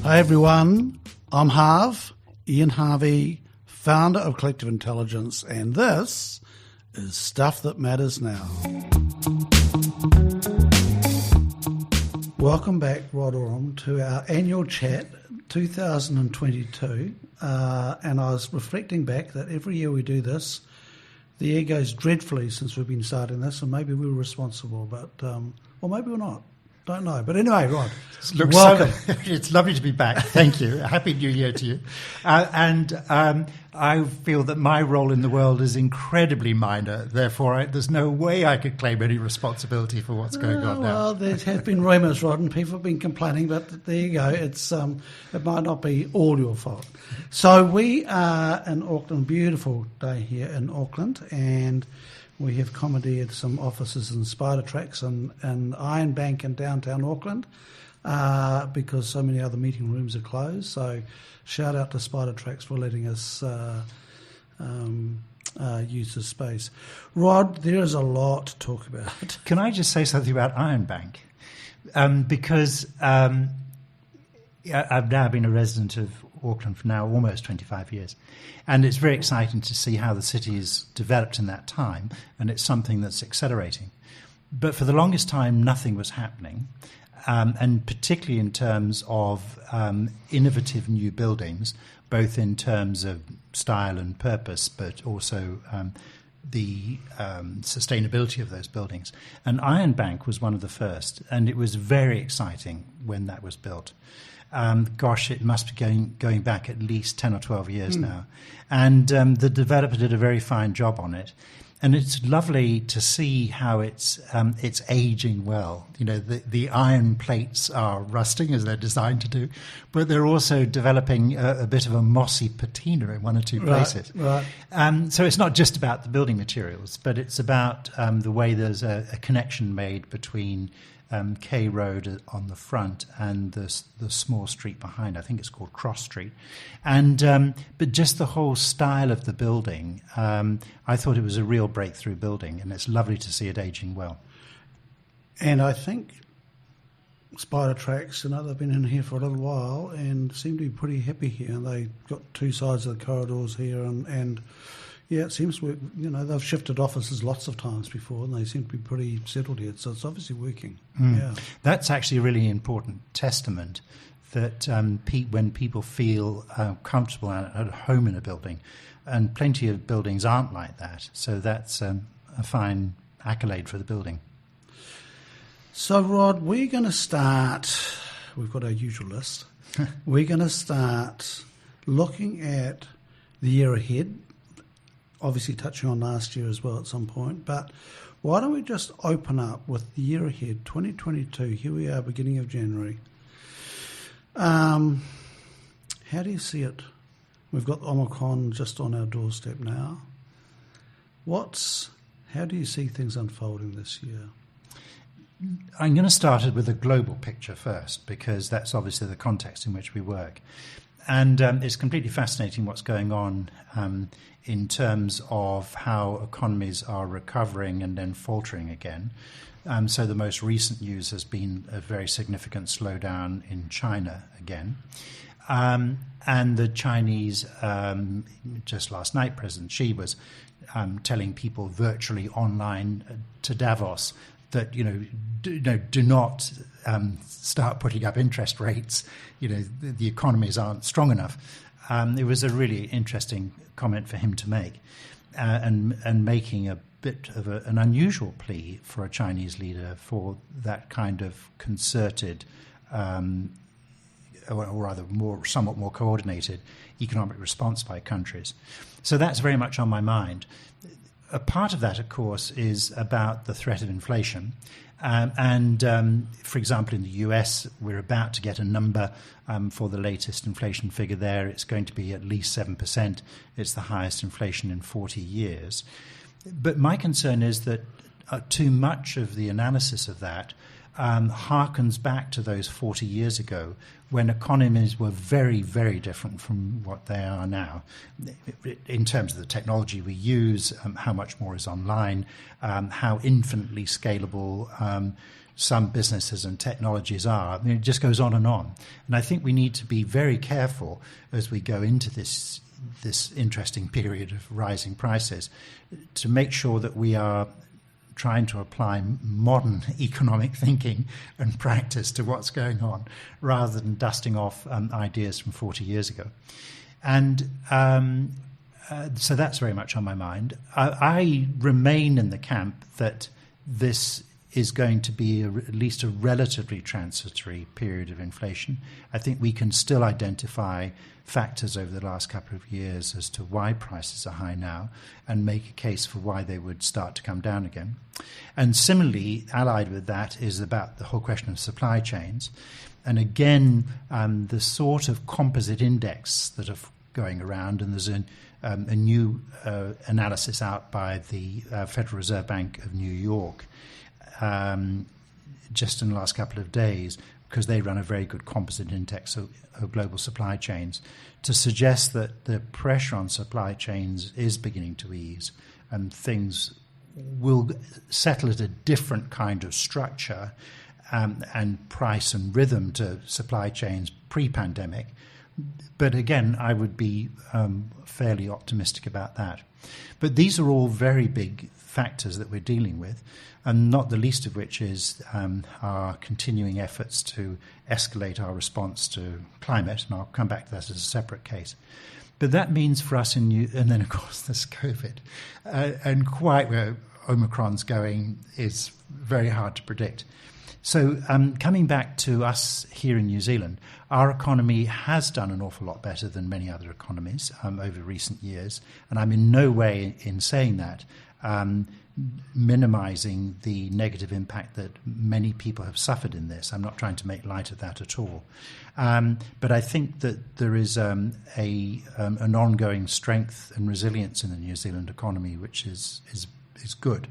Hi everyone, I'm Harv, Ian Harvey, founder of Collective Intelligence, and this is Stuff That Matters Now. Welcome back, Rod Oram, to our annual chat 2022, and I was reflecting back that every year we do this, the year goes dreadfully since we've been starting this, and maybe we were responsible, but or maybe we're not. Don't know. But anyway, Rod, welcome. It's lovely to be back. Thank you. Happy New Year to you. I feel that my role in the world is incredibly minor. Therefore, there's no way I could claim any responsibility for what's going on now. Well, there have been rumours, Rod, and people have been complaining, but there you go. It's it might not be all your fault. So we are in Auckland, beautiful day here in Auckland, and we have commandeered some offices in Spider Tracks and Iron Bank in downtown Auckland because so many other meeting rooms are closed. So shout out to Spider Tracks for letting us use the space. Rod, there is a lot to talk about. Can I just say something about Iron Bank? Because I've now been a resident of Auckland for now almost 25 years. And it's very exciting to see how the city has developed in that time, and it's something that's accelerating. But for the longest time, nothing was happening, and particularly in terms of innovative new buildings, both in terms of style and purpose, but also the sustainability of those buildings. And Iron Bank was one of the first, and it was very exciting when that was built. It must be going back at least 10 or 12 years now. And the developer did a very fine job on it. And it's lovely to see how it's aging well. You know, the iron plates are rusting as they're designed to do, but they're also developing a bit of a mossy patina in one or two places. Right. So it's not just about the building materials, but it's about the way there's a connection made between K Road on the front and the small street behind. I think it's called Cross Street. And but just the whole style of the building, I thought it was a real breakthrough building, and it's lovely to see it aging well. And I think Spider Tracks, they've been in here for a little while and seem to be pretty happy here. And they got two sides of the corridors here, and yeah, it seems they've shifted offices lots of times before, and they seem to be pretty settled here. So it's obviously working. Yeah, that's actually a really important testament that when people feel comfortable and at home in a building, and plenty of buildings aren't like that. So that's a fine accolade for the building. So Rod, we're going to start. We've got our usual list. We're going to start looking at the year ahead. Obviously touching on last year as well at some point, but why don't we just open up with the year ahead, 2022, here we are, beginning of January. How do you see it? We've got Omicron just on our doorstep now. How do you see things unfolding this year? I'm going to start it with a global picture first, because that's obviously the context in which we work. And it's completely fascinating what's going on in terms of how economies are recovering and then faltering again. So the most recent news has been a very significant slowdown in China again. And the Chinese, just last night, President Xi was telling people virtually online to Davos that, do not start putting up interest rates. The economies aren't strong enough. It was a really interesting comment for him to make, and making a bit of an unusual plea for a Chinese leader for that kind of concerted, or rather somewhat more coordinated economic response by countries. So that's very much on my mind. A part of that, of course, is about the threat of inflation. For example, in the US, we're about to get a number for the latest inflation figure there. It's going to be at least 7%. It's the highest inflation in 40 years. But my concern is that too much of the analysis of that harkens back to those 40 years ago when economies were very, very different from what they are now in terms of the technology we use, how much more is online, how infinitely scalable some businesses and technologies are. I mean, it just goes on. And I think we need to be very careful as we go into this interesting period of rising prices to make sure that we are trying to apply modern economic thinking and practice to what's going on rather than dusting off ideas from 40 years ago. And so that's very much on my mind. I remain in the camp that this is going to be at least a relatively transitory period of inflation. I think we can still identify factors over the last couple of years as to why prices are high now and make a case for why they would start to come down again. And similarly, allied with that is about the whole question of supply chains. And again, the sort of composite index that are going around, and there's a new analysis out by the Federal Reserve Bank of New York just in the last couple of days, because they run a very good composite index of global supply chains, to suggest that the pressure on supply chains is beginning to ease and things will settle at a different kind of structure and price and rhythm to supply chains pre-pandemic. But again, I would be fairly optimistic about that. But these are all very big factors that we're dealing with, and not the least of which is our continuing efforts to escalate our response to climate, and I'll come back to that as a separate case. But that means for us and then of course there's COVID, and quite where Omicron's going is very hard to predict. So coming back to us here in New Zealand, our economy has done an awful lot better than many other economies over recent years, and I'm in no way in saying that minimising the negative impact that many people have suffered in this. I'm not trying to make light of that at all. But I think that there is an ongoing strength and resilience in the New Zealand economy, which is good.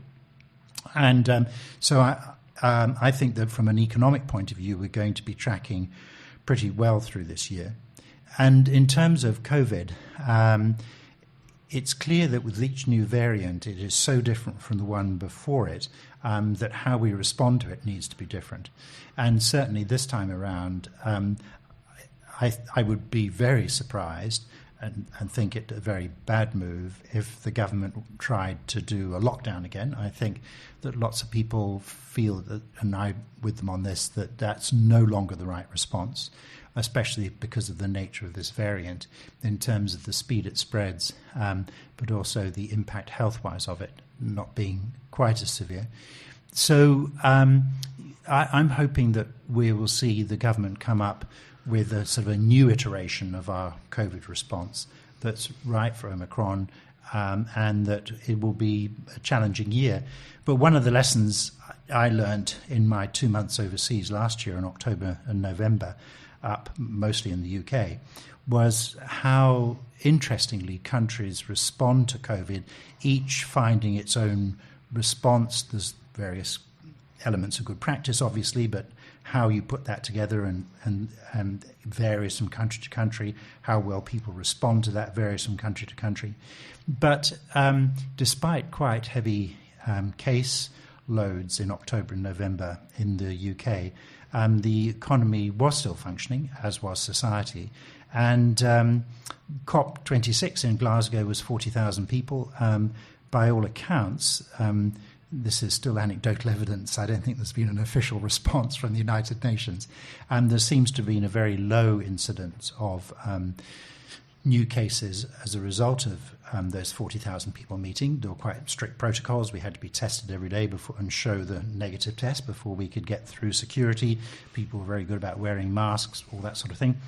And so I think that from an economic point of view, we're going to be tracking pretty well through this year. And in terms of COVID, it's clear that with each new variant, it is so different from the one before it that how we respond to it needs to be different. And certainly this time around, I would be very surprised and think it a very bad move if the government tried to do a lockdown again. I think that lots of people feel that, and I with them on this, that that's no longer the right response, especially because of the nature of this variant in terms of the speed it spreads, but also the impact health-wise of it not being quite as severe. So I'm hoping that we will see the government come up with a sort of a new iteration of our COVID response that's right for Omicron, and that it will be a challenging year. But one of the lessons I learned in my 2 months overseas last year in October and November, up mostly in the UK, was how interestingly countries respond to COVID, each finding its own response. There's various elements of good practice, obviously, but how you put that together and varies from country to country, how well people respond to that varies from country to country. But despite quite heavy case loads in October and November in the UK, the economy was still functioning, as was society. And COP26 in Glasgow was 40,000 people. By all accounts, this is still anecdotal evidence. I don't think there's been an official response from the United Nations. And there seems to have been a very low incidence of new cases as a result of those 40,000 people meeting. There were quite strict protocols. We had to be tested every day before and show the negative test before we could get through security. People were very good about wearing masks, all that sort of thing.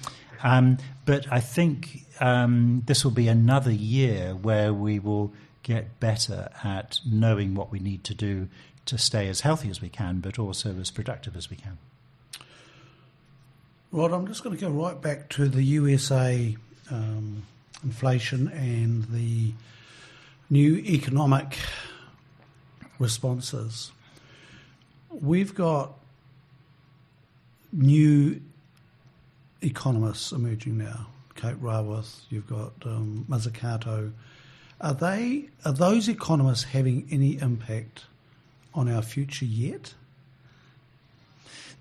But I think this will be another year where we will get better at knowing what we need to do to stay as healthy as we can, but also as productive as we can. Rod, I'm just going to go right back to the USA inflation and the new economic responses. We've got new economists emerging now. Kate Raworth, you've got Mazzucato. Are those economists having any impact on our future yet?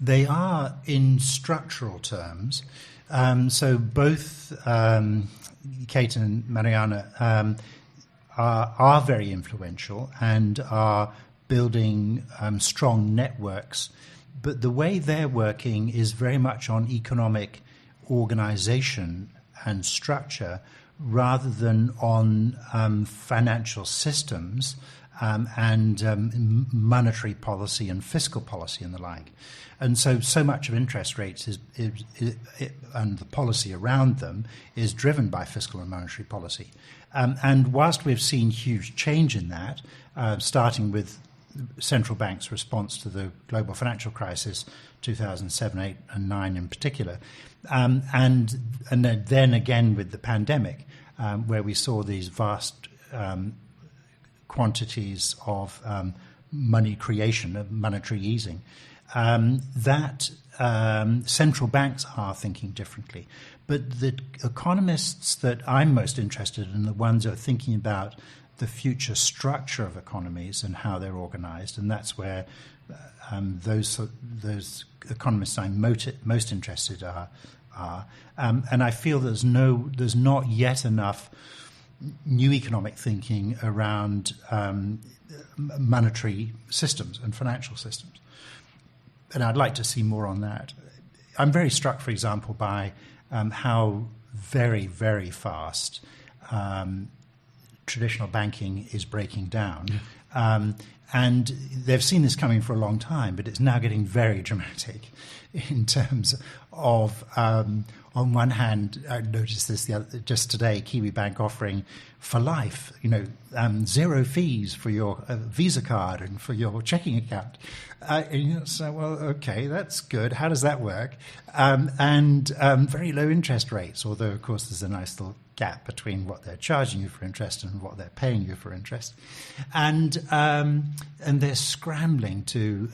They are in structural terms. So both Kate and Mariana are very influential and are building strong networks. But the way they're working is very much on economic organization and structure rather than on financial systems and monetary policy and fiscal policy and the like. And so much of interest rates is and the policy around them is driven by fiscal and monetary policy. And whilst we've seen huge change in that, starting with central banks' response to the global financial crisis, 2007, 8 and 9 in particular, and then again with the pandemic, where we saw these vast quantities of money creation, of monetary easing, that central banks are thinking differently. But the economists that I'm most interested in, the ones who are thinking about the future structure of economies and how they're organized, and that's where those economists I'm most interested are. And I feel there's not yet enough new economic thinking around monetary systems and financial systems. And I'd like to see more on that. I'm very struck, for example, by how very, very fast traditional banking is breaking down. And they've seen this coming for a long time, but it's now getting very dramatic in terms of, on one hand, I noticed this just today, Kiwi Bank offering for life, zero fees for your Visa card and for your checking account. So, well, okay, that's good. How does that work? And very low interest rates, although, of course, there's a nice little gap between what they're charging you for interest and what they're paying you for interest. And they're scrambling to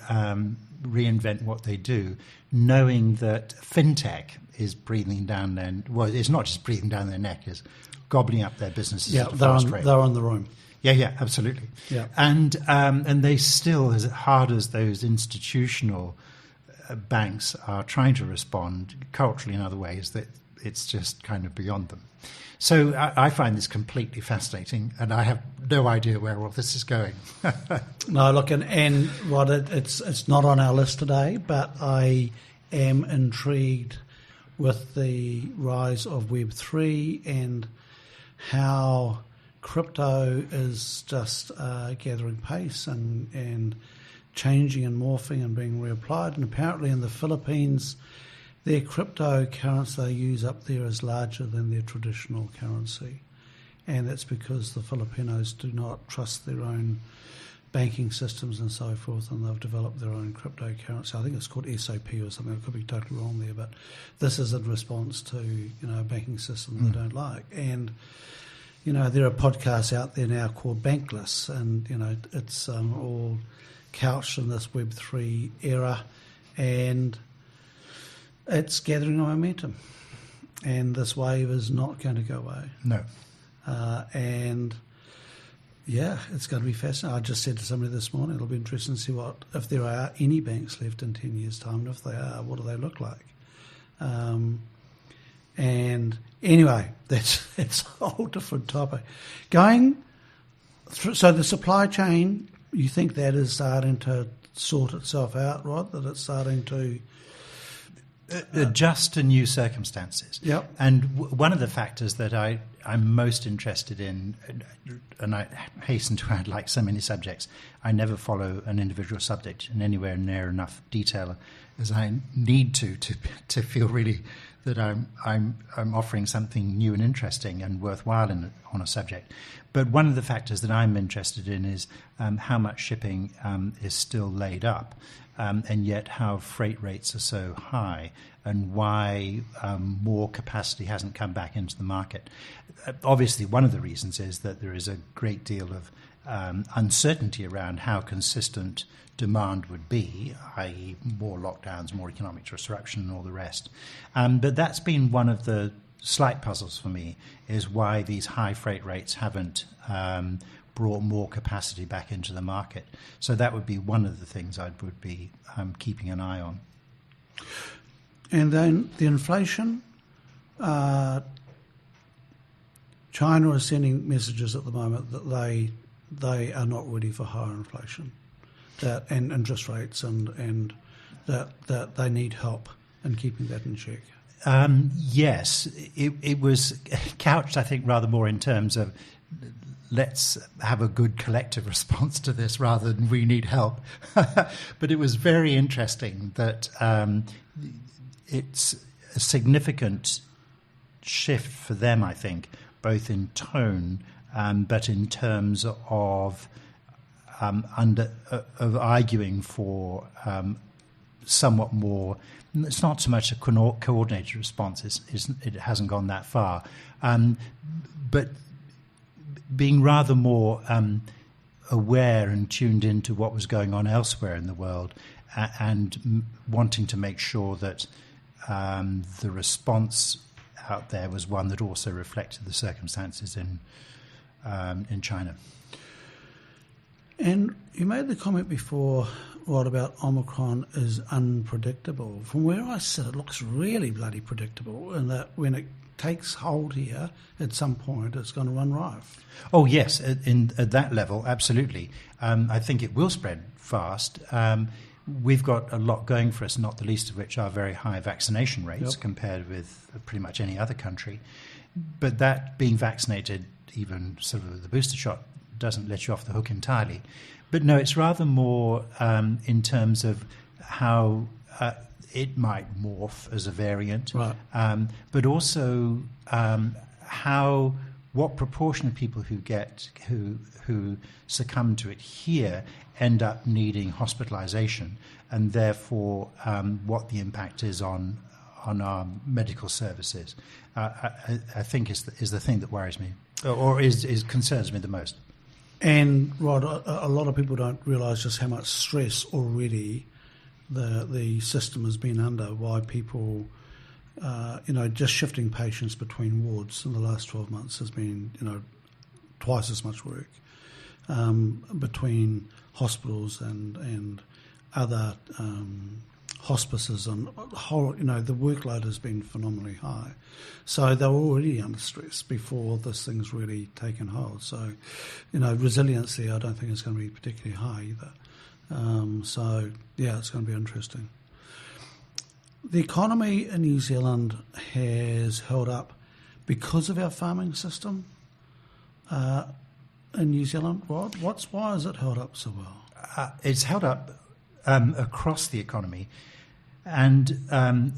reinvent what they do, knowing that fintech is breathing down their... Well, it's not just breathing down their neck, it's gobbling up their businesses at a fast rate. They're on the room. Yeah, absolutely. Yeah. And they still, as hard as those institutional banks are trying to respond culturally in other ways, that it's just kind of beyond them. So I find this completely fascinating, and I have no idea where all this is going. No, look, and Rod, it's not on our list today, but I am intrigued with the rise of Web3 and how crypto is just gathering pace and changing and morphing and being reapplied. And apparently in the Philippines, their cryptocurrency they use up there is larger than their traditional currency. And that's because the Filipinos do not trust their own banking systems and so forth, and they've developed their own cryptocurrency. I think it's called SOP or something. I could be totally wrong there, but this is in response to a banking system they don't like. And there are podcasts out there now called Bankless, and it's all couched in this Web3 era, and it's gathering momentum, and this wave is not going to go away. No. And yeah, it's going to be fascinating. I just said to somebody this morning, it'll be interesting to see if there are any banks left in 10 years' time, and if they are, what do they look like? And anyway, that's a whole different topic. Going through, so the supply chain, you think that is starting to sort itself out, right? That it's starting to adjust to new circumstances. Yep. And one of the factors that I'm most interested in, and I hasten to add, like so many subjects, I never follow an individual subject in anywhere near enough detail as I need to feel really that I'm offering something new and interesting and worthwhile on a subject. But one of the factors that I'm interested in is how much shipping is still laid up, and yet how freight rates are so high, and why more capacity hasn't come back into the market. Obviously, one of the reasons is that there is a great deal of uncertainty around how consistent demand would be, i.e. more lockdowns, more economic disruption and all the rest. But that's been one of the slight puzzles for me, is why these high freight rates haven't brought more capacity back into the market. So that would be one of the things I would be keeping an eye on. And then the inflation. China is sending messages at the moment that they are not ready for higher inflation, and interest rates, and that they need help in keeping that in check. Yes, it was couched, I think, rather more in terms of let's have a good collective response to this rather than we need help. But it was very interesting that it's a significant shift for them, I think, both in tone but in terms of arguing for somewhat more. It's not so much a coordinated response. It hasn't gone that far, but being rather more aware and tuned into what was going on elsewhere in the world, and wanting to make sure that the response out there was one that also reflected the circumstances in China. And you made the comment before, Rod, about Omicron is unpredictable. From where I sit, it looks really bloody predictable, in that when it takes hold here, at some point it's going to run rife. Oh yes, at that level, absolutely. I think it will spread fast. We've got a lot going for us, not the least of which are very high vaccination rates compared with pretty much any other country. But that being vaccinated, even sort of the booster shot, doesn't let you off the hook entirely. But no, it's rather more in terms of how it might morph as a variant, right. But also what proportion of people who succumb to it here end up needing hospitalisation, and therefore what the impact is on our medical services. I think is the thing that worries me, or concerns me the most. And Rod, a lot of people don't realise just how much stress already the system has been under. Why people, just shifting patients between wards in the last 12 months has been, twice as much work between hospitals and other hospices, and whole, the workload has been phenomenally high. So they were already under stress before this thing's really taken hold. So, resiliency, I don't think is going to be particularly high either. It's going to be interesting. The economy in New Zealand has held up because of our farming system in New Zealand, Rod. Why has it held up so well? It's held up across the economy. And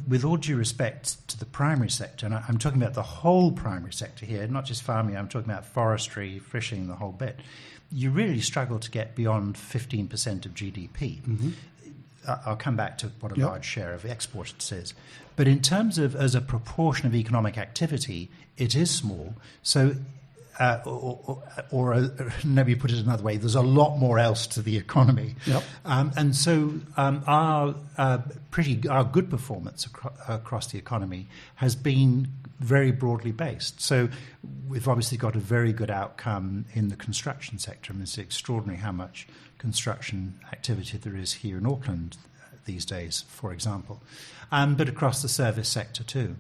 with all due respect to the primary sector, and I'm talking about the whole primary sector here, not just farming, I'm talking about forestry, fishing, the whole bit, you really struggle to get beyond 15% of GDP. Mm-hmm. I'll come back to what a large share of export it is. But in terms of as a proportion of economic activity, it is small. So, or maybe put it another way, there's a lot more else to the economy. Yep. And so our good performance across the economy has been very broadly based. So we've obviously got a very good outcome in the construction sector. I mean, it's extraordinary how much construction activity there is here in Auckland these days, for example, but across the service sector too.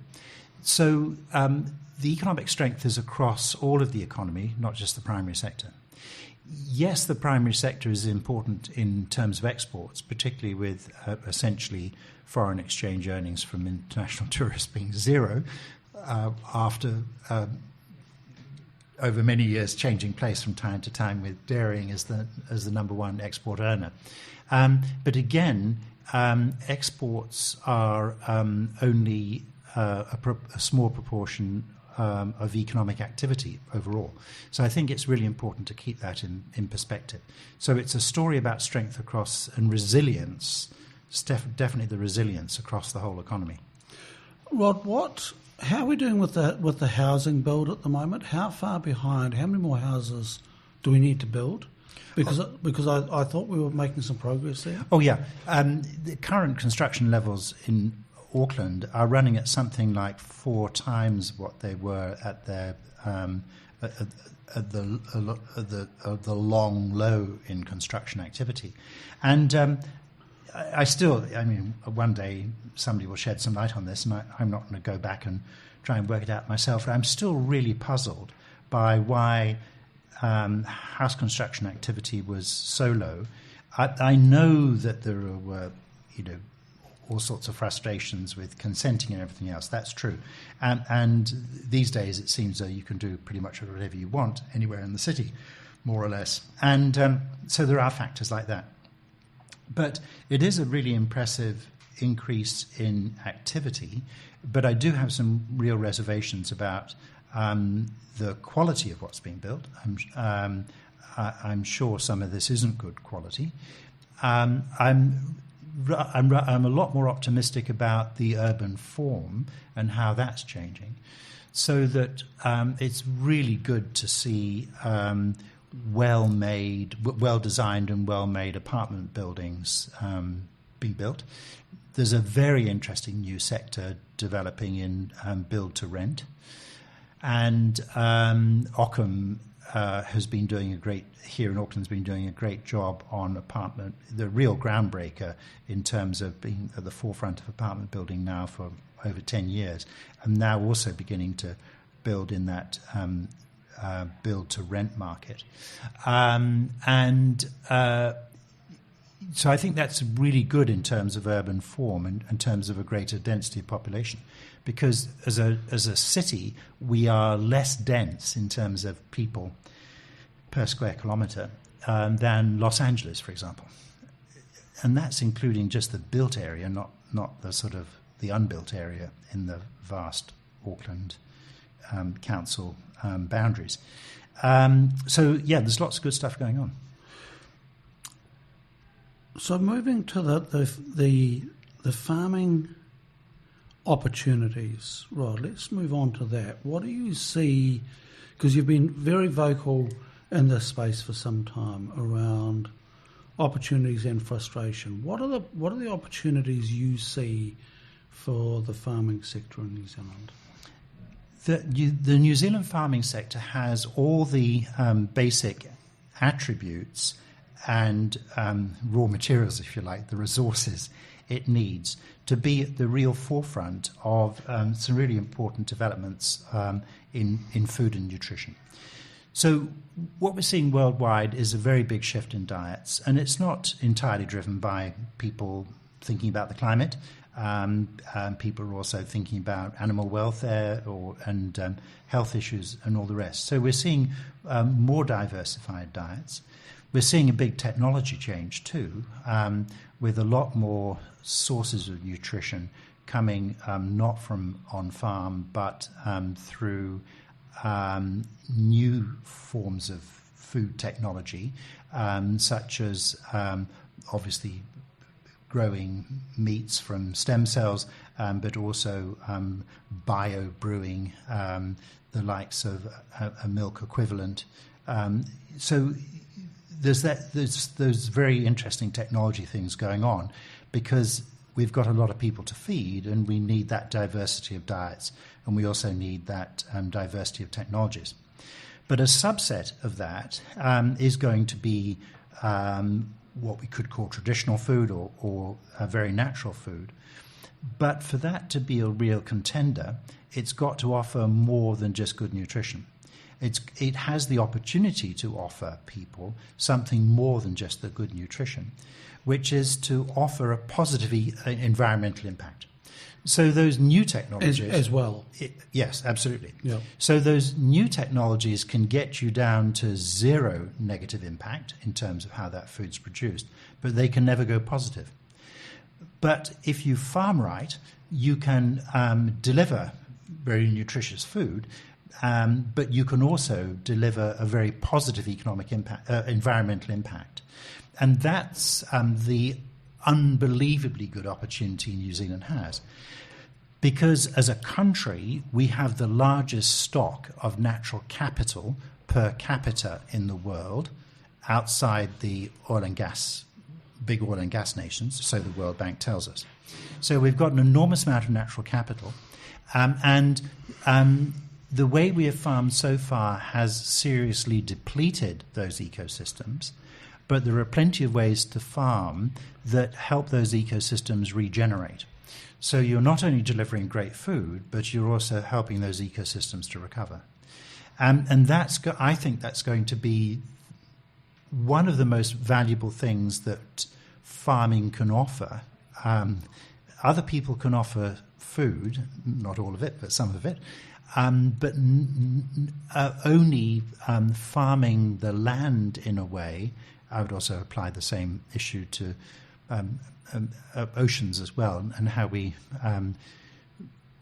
So the economic strength is across all of the economy, not just the primary sector. Yes, the primary sector is important in terms of exports, particularly with essentially foreign exchange earnings from international tourists being zero after over many years changing place from time to time, with dairying as the number one export earner. But again, exports are only a small proportion of economic activity overall. So I think it's really important to keep that in perspective. So it's a story about strength across and resilience, definitely the resilience across the whole economy. Rod, how are we doing with the housing build at the moment? How far behind? How many more houses do we need to build Because I thought we were making some progress there. Oh, yeah. The current construction levels in Auckland are running at something like 4 times what they were at their at the long low in construction activity. And I mean, one day somebody will shed some light on this, and I'm not going to go back and try and work it out myself. I'm still really puzzled by why house construction activity was so low. I know that there were, all sorts of frustrations with consenting and everything else. That's true. And these days it seems that you can do pretty much whatever you want anywhere in the city, more or less. And so there are factors like that. But it is a really impressive increase in activity. But I do have some real reservations about the quality of what's being built. I'm sure some of this isn't good quality. I'm a lot more optimistic about the urban form and how that's changing, so that it's really good to see well-made, well-designed and well-made apartment buildings be built. There's a very interesting new sector developing in build-to-rent. And Oram has been doing here in Auckland's been doing a great job on apartment, the real groundbreaker in terms of being at the forefront of apartment building now for over 10 years, and now also beginning to build in that build-to-rent market. So I think that's really good in terms of urban form and in terms of a greater density of population. Because as a city, we are less dense in terms of people per square kilometre than Los Angeles, for example. And that's including just the built area, not the sort of the unbuilt area in the vast Auckland council boundaries. So, yeah, there's lots of good stuff going on. So moving to the farming opportunities, right, let's move on to that. What do you see, because you've been very vocal in this space for some time around opportunities and frustration. What are the opportunities you see for the farming sector in New Zealand? The New Zealand farming sector has all the basic attributes and raw materials, if you like, the resources it needs to be at the real forefront of some really important developments in food and nutrition. So what we're seeing worldwide is a very big shift in diets, and it's not entirely driven by people thinking about the climate. People are also thinking about animal welfare and health issues and all the rest. So we're seeing more diversified diets. We're seeing a big technology change too, with a lot more sources of nutrition coming not from on-farm, but through new forms of food technology, such as obviously growing meats from stem cells, but also bio-brewing, the likes of a milk equivalent. So there's those very interesting technology things going on, because we've got a lot of people to feed, and we need that diversity of diets, and we also need that diversity of technologies. But a subset of that is going to be what we could call traditional food or a very natural food. But for that to be a real contender, it's got to offer more than just good nutrition. It has the opportunity to offer people something more than just the good nutrition, which is to offer a positive environmental impact. So those new technologies... As well. Yes, absolutely. Yeah. So those new technologies can get you down to zero negative impact in terms of how that food's produced, but they can never go positive. But if you farm right, you can deliver very nutritious food, but you can also deliver a very positive economic impact, environmental impact. And that's the unbelievably good opportunity New Zealand has. Because as a country, we have the largest stock of natural capital per capita in the world, outside the big oil and gas nations, so the World Bank tells us. So we've got an enormous amount of natural capital, and the way we have farmed so far has seriously depleted those ecosystems, but there are plenty of ways to farm that help those ecosystems regenerate. So you're not only delivering great food, but you're also helping those ecosystems to recover. And I think that's going to be one of the most valuable things that farming can offer. Other people can offer food, not all of it, but some of it, but only farming the land in a way. I would also apply the same issue to oceans as well, and how we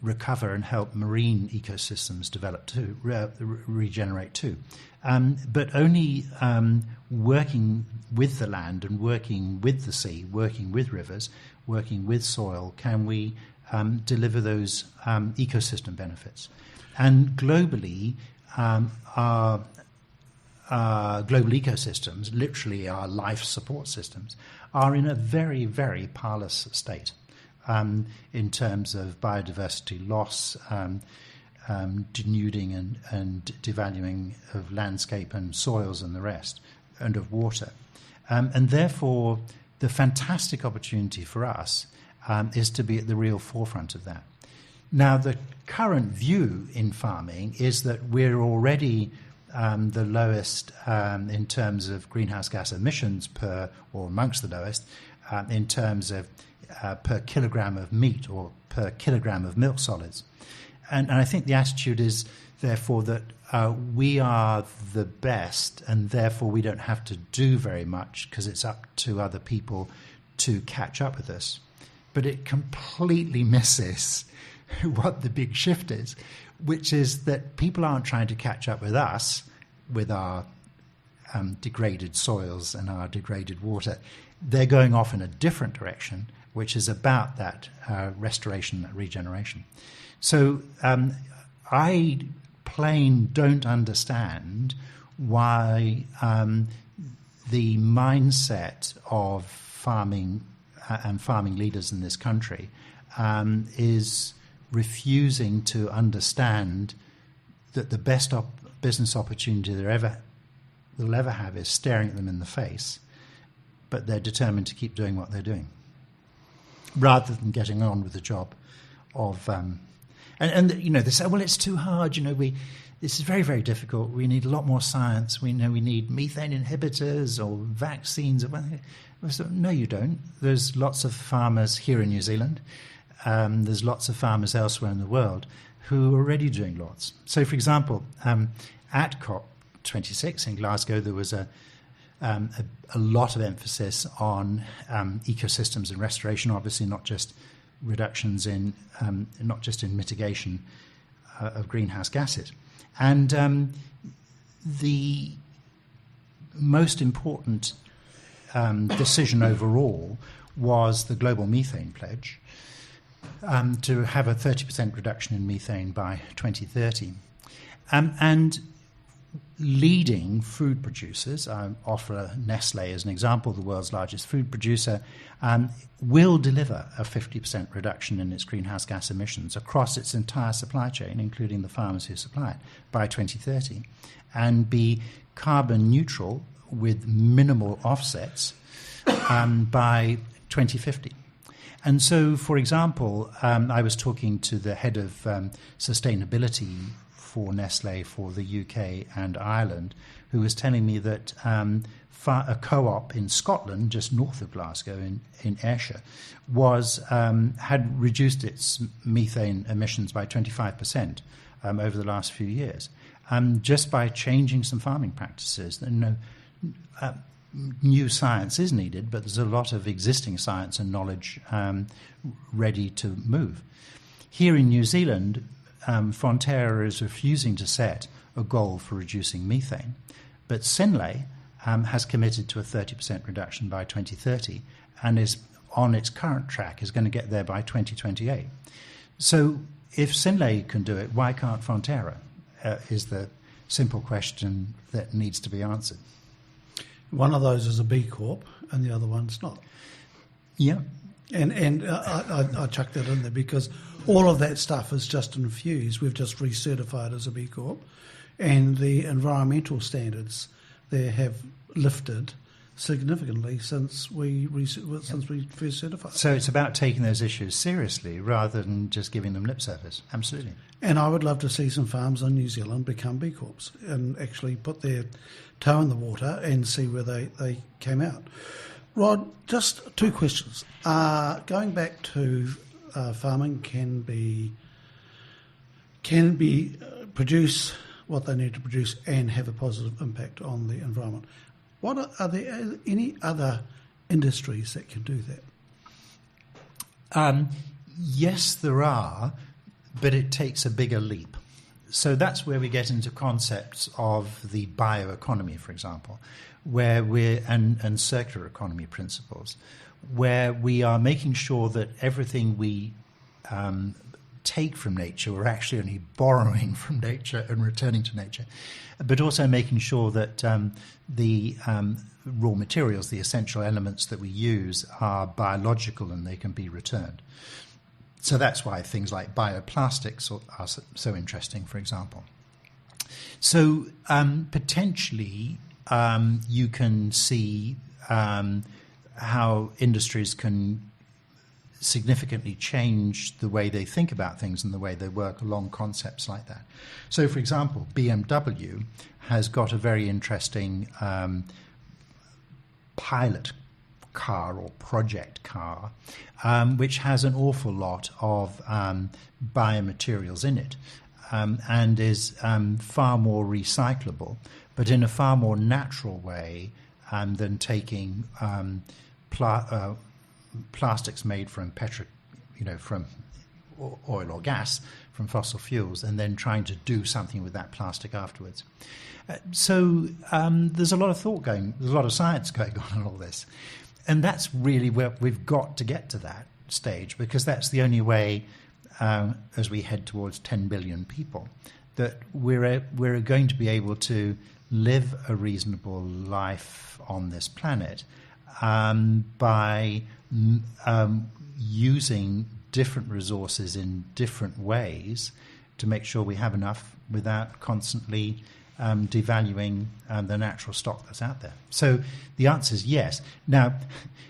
recover and help marine ecosystems develop too, regenerate too. But only working with the land and working with the sea, working with rivers, working with soil, can we deliver those ecosystem benefits. And globally, our global ecosystems, literally our life support systems, are in a very, very parlous state in terms of biodiversity loss, denuding and devaluing of landscape and soils and the rest, and of water. And therefore, the fantastic opportunity for us is to be at the real forefront of that. Now, the current view in farming is that we're already the lowest in terms of greenhouse gas emissions or amongst the lowest in terms of per kilogram of meat or per kilogram of milk solids. And I think the attitude is, therefore, that we are the best, and therefore we don't have to do very much because it's up to other people to catch up with us. But it completely misses what the big shift is, which is that people aren't trying to catch up with us, with our degraded soils and our degraded water. They're going off in a different direction, which is about that restoration, that regeneration. So I plain don't understand why the mindset of farming and farming leaders in this country is refusing to understand that the best business opportunity they'll ever have is staring at them in the face, but they're determined to keep doing what they're doing, rather than getting on with the job of and they say, well, it's too hard. This is very, very difficult. We need a lot more science. We need methane inhibitors or vaccines. So, no, you don't. There's lots of farmers here in New Zealand. There's lots of farmers elsewhere in the world who are already doing lots. So, for example, at COP26 in Glasgow, there was a lot of emphasis on ecosystems and restoration, obviously not just reductions in, not just in mitigation of greenhouse gases. And the most important decision overall was the global methane pledge, to have a 30% reduction in methane by 2030. And leading food producers, I offer Nestlé as an example, the world's largest food producer, will deliver a 50% reduction in its greenhouse gas emissions across its entire supply chain, including the farmers who supply it, by 2030, and be carbon neutral with minimal offsets by 2050. And so, for example, I was talking to the head of sustainability for Nestlé for the UK and Ireland, who was telling me that a co-op in Scotland, just north of Glasgow in Ayrshire, had reduced its methane emissions by 25% over the last few years, just by changing some farming practices. New science is needed, but there's a lot of existing science and knowledge ready to move. Here in New Zealand, Fonterra is refusing to set a goal for reducing methane, but Synlait has committed to a 30% reduction by 2030 and is on its current track, is going to get there by 2028. So if Synlait can do it, why can't Fonterra, is the simple question that needs to be answered. One of those is a B Corp and the other one's not. Yeah. And I chucked that in there because all of that stuff is just infused. We've just recertified as a B Corp, and the environmental standards there have lifted significantly since we first certified. So it's about taking those issues seriously rather than just giving them lip service. Absolutely. And I would love to see some farms in New Zealand become B Corps and actually put their toe in the water and see where they came out. Rod, just two questions. Going back to farming can produce what they need to produce and have a positive impact on the environment. Are there any other industries that can do that? Yes, there are, but it takes a bigger leap. So that's where we get into concepts of the bioeconomy, for example, where and circular economy principles, where we are making sure that everything we take from nature, we're actually only borrowing from nature and returning to nature, but also making sure that the raw materials, the essential elements that we use, are biological and they can be returned. So that's why things like bioplastics are so interesting, for example. So potentially you can see how industries can significantly change the way they think about things and the way they work along concepts like that. So, for example, BMW has got a very interesting pilot car or project car, which has an awful lot of biomaterials in it and is far more recyclable, but in a far more natural way than taking plastics made from from oil or gas, from fossil fuels, and then trying to do something with that plastic afterwards. So there's a lot of thought there's a lot of science going on in all this. And that's really where we've got to get to that stage, because that's the only way, as we head towards 10 billion people, that we're going to be able to live a reasonable life on this planet by using different resources in different ways to make sure we have enough without constantly devaluing the natural stock that's out there. So the answer is yes. Now,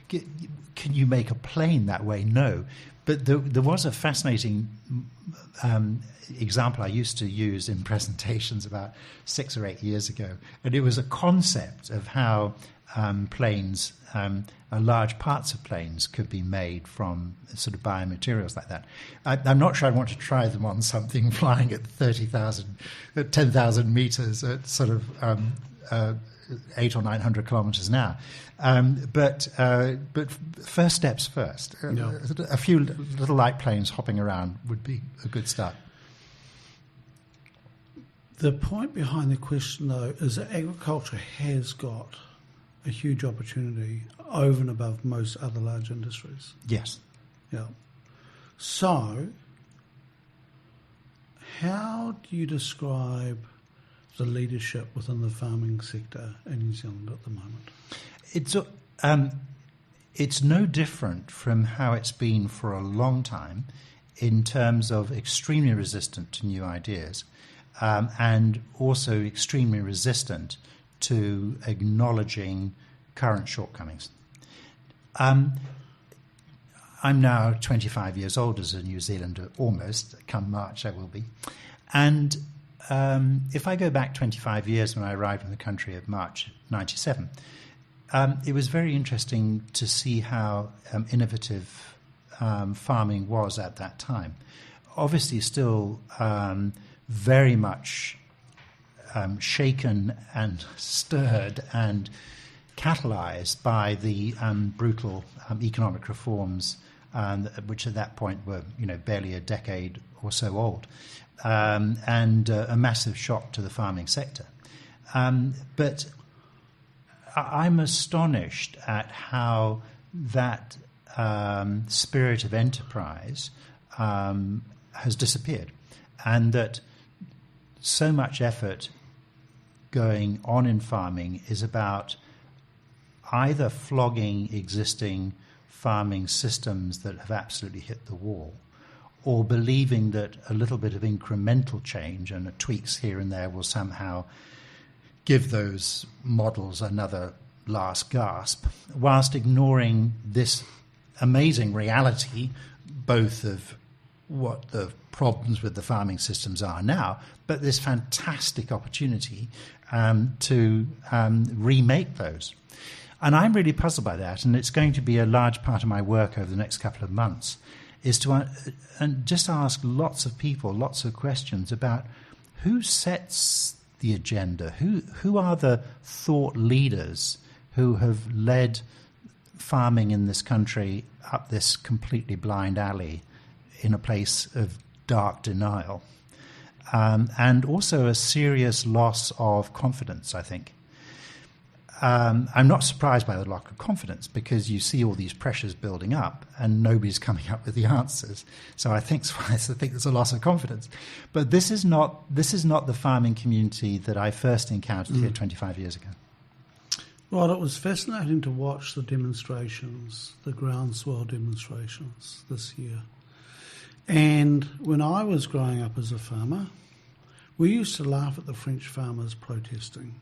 can you make a plane that way? No. But there was a fascinating example I used to use in presentations about 6 or 8 years ago, and it was a concept of how planes, large parts of planes could be made from sort of biomaterials like that. I'm not sure I want to try them on something flying at 10,000 meters at sort of 800 or 900 kilometers an hour. But first steps first. Yeah. A few little light planes hopping around would be a good start. The point behind the question, though, is that agriculture has got a huge opportunity over and above most other large industries. Yes. Yeah. So, how do you describe the leadership within the farming sector in New Zealand at the moment? It's no different from how it's been for a long time in terms of extremely resistant to new ideas and also extremely resistant to acknowledging current shortcomings. I'm now 25 years old as a New Zealander, almost. Come March, I will be. And if I go back 25 years when I arrived in the country of March 97, it was very interesting to see how innovative farming was at that time. Obviously still very much shaken and stirred and catalyzed by the brutal economic reforms, which at that point were, barely a decade or so old, and a massive shock to the farming sector. But I'm astonished at how that spirit of enterprise has disappeared, and that so much effort going on in farming is about either flogging existing farming systems that have absolutely hit the wall, or believing that a little bit of incremental change and tweaks here and there will somehow give those models another last gasp, whilst ignoring this amazing reality, both of what the problems with the farming systems are now, but this fantastic opportunity to remake those. And I'm really puzzled by that, and it's going to be a large part of my work over the next couple of months, is to just ask lots of people, lots of questions about who sets the agenda, who are the thought leaders who have led farming in this country up this completely blind alley in a place of dark denial, and also a serious loss of confidence, I think. I'm not surprised by the lack of confidence, because you see all these pressures building up and nobody's coming up with the answers. So I think there's a loss of confidence. But this is not the farming community that I first encountered here 25 years ago. Right, it was fascinating to watch the demonstrations, the groundswell demonstrations this year. And when I was growing up as a farmer, we used to laugh at the French farmers protesting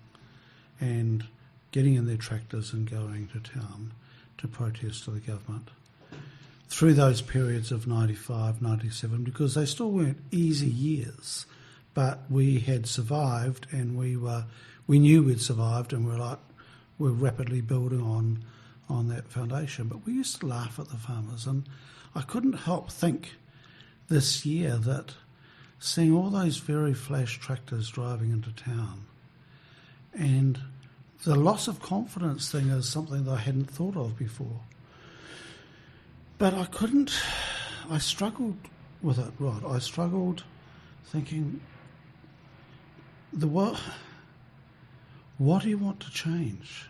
and getting in their tractors and going to town to protest to the government through those periods of 95, 97, because they still weren't easy years, but we had survived, and we knew we'd survived, and we're rapidly building on that foundation. But we used to laugh at the farmers, and I couldn't help think this year that seeing all those very flash tractors driving into town, and the loss of confidence thing is something that I hadn't thought of before. But I struggled with it, Rod. I struggled thinking, what do you want to change?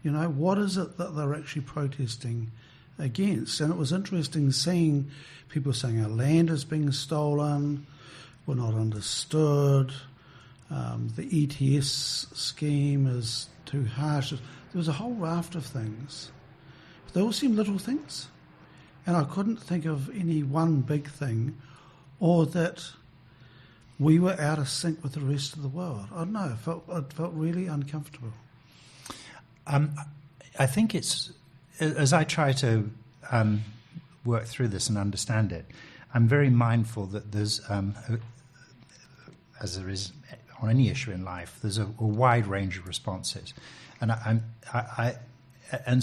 You know, what is it that they're actually protesting against? And it was interesting seeing people saying our land is being stolen, we're not understood, the ETS scheme is too harsh. There was a whole raft of things. They all seemed little things. And I couldn't think of any one big thing, or that we were out of sync with the rest of the world. I don't know, it felt really uncomfortable. I think it's, as I try to work through this and understand it, I'm very mindful that there's, as there is on any issue in life, there's a wide range of responses, and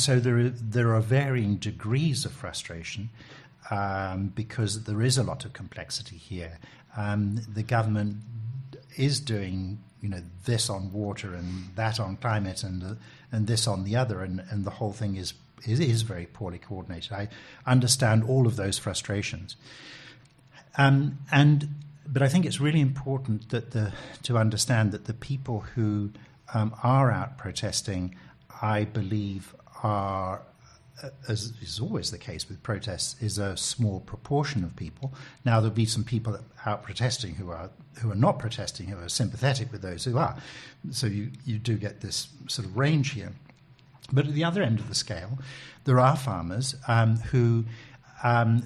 so there are varying degrees of frustration because there is a lot of complexity here. The government is doing, this on water and that on climate and this on the other, and the whole thing is very poorly coordinated. I understand all of those frustrations, but I think it's really important to understand that the people who are out protesting, I believe, are, as is always the case with protests, is a small proportion of people. Now, there'll be some people out protesting who are not protesting, who are sympathetic with those who are. So you do get this sort of range here. But at the other end of the scale, there are farmers who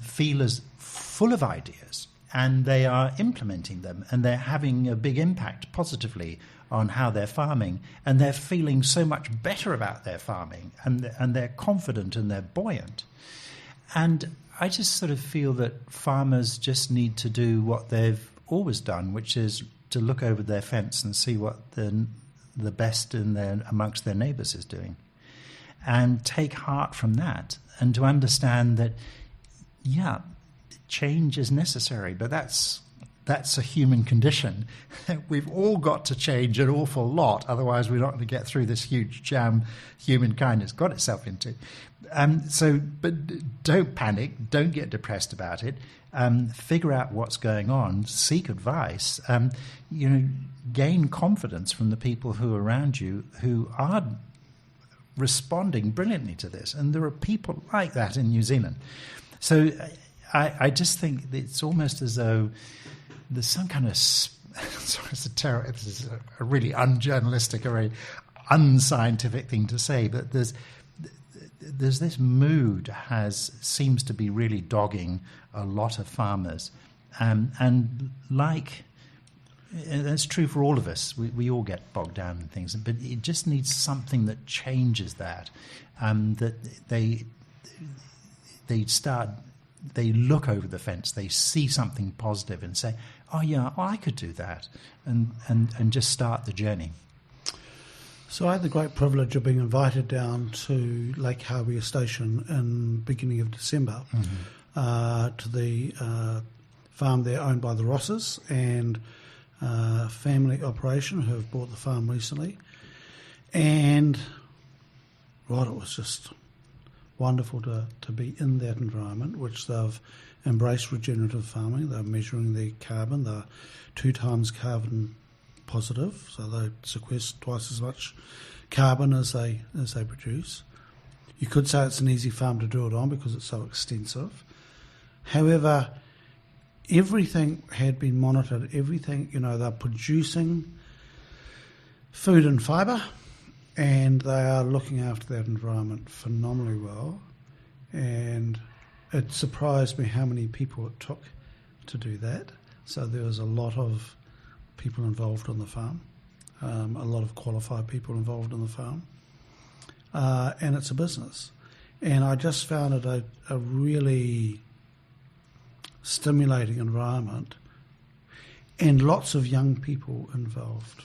feel as full of ideas, and they are implementing them, and they're having a big impact positively on how they're farming, and they're feeling so much better about their farming, and they're confident and they're buoyant. And I just sort of feel that farmers just need to do what they've always done, which is to look over their fence and see what the best amongst their neighbours is doing, and take heart from that, and to understand that, yeah, change is necessary, but that's a human condition. We've all got to change an awful lot, otherwise we're not going to get through this huge jam humankind has got itself into. But don't panic, don't get depressed about it. Figure out what's going on, seek advice, gain confidence from the people who are around you who are responding brilliantly to this. And there are people like that in New Zealand. So I just think it's almost as though there's some kind of this is a really unjournalistic, a very unscientific thing to say, but there's there's this mood seems to be really dogging a lot of farmers, and that's true for all of us. We all get bogged down in things, but it just needs something that changes that. That they look over the fence, they see something positive, and say, "Oh yeah, I could do that," and just start the journey. So I had the great privilege of being invited down to Lake Hawea Station in beginning of December to the farm there owned by the Rosses and family operation who have bought the farm recently. And right, it was just wonderful to be in that environment, which they've embraced regenerative farming. They're measuring their carbon. They're 2 times carbon positive, so they sequester twice as much carbon as they produce. You could say it's an easy farm to do it on because it's so extensive. However, everything had been monitored. Everything, they're producing food and fibre, and they are looking after that environment phenomenally well. And it surprised me how many people it took to do that. So there was a lot of people involved on the farm, a lot of qualified people involved in the farm, and it's a business. And I just found it a really stimulating environment, and lots of young people involved,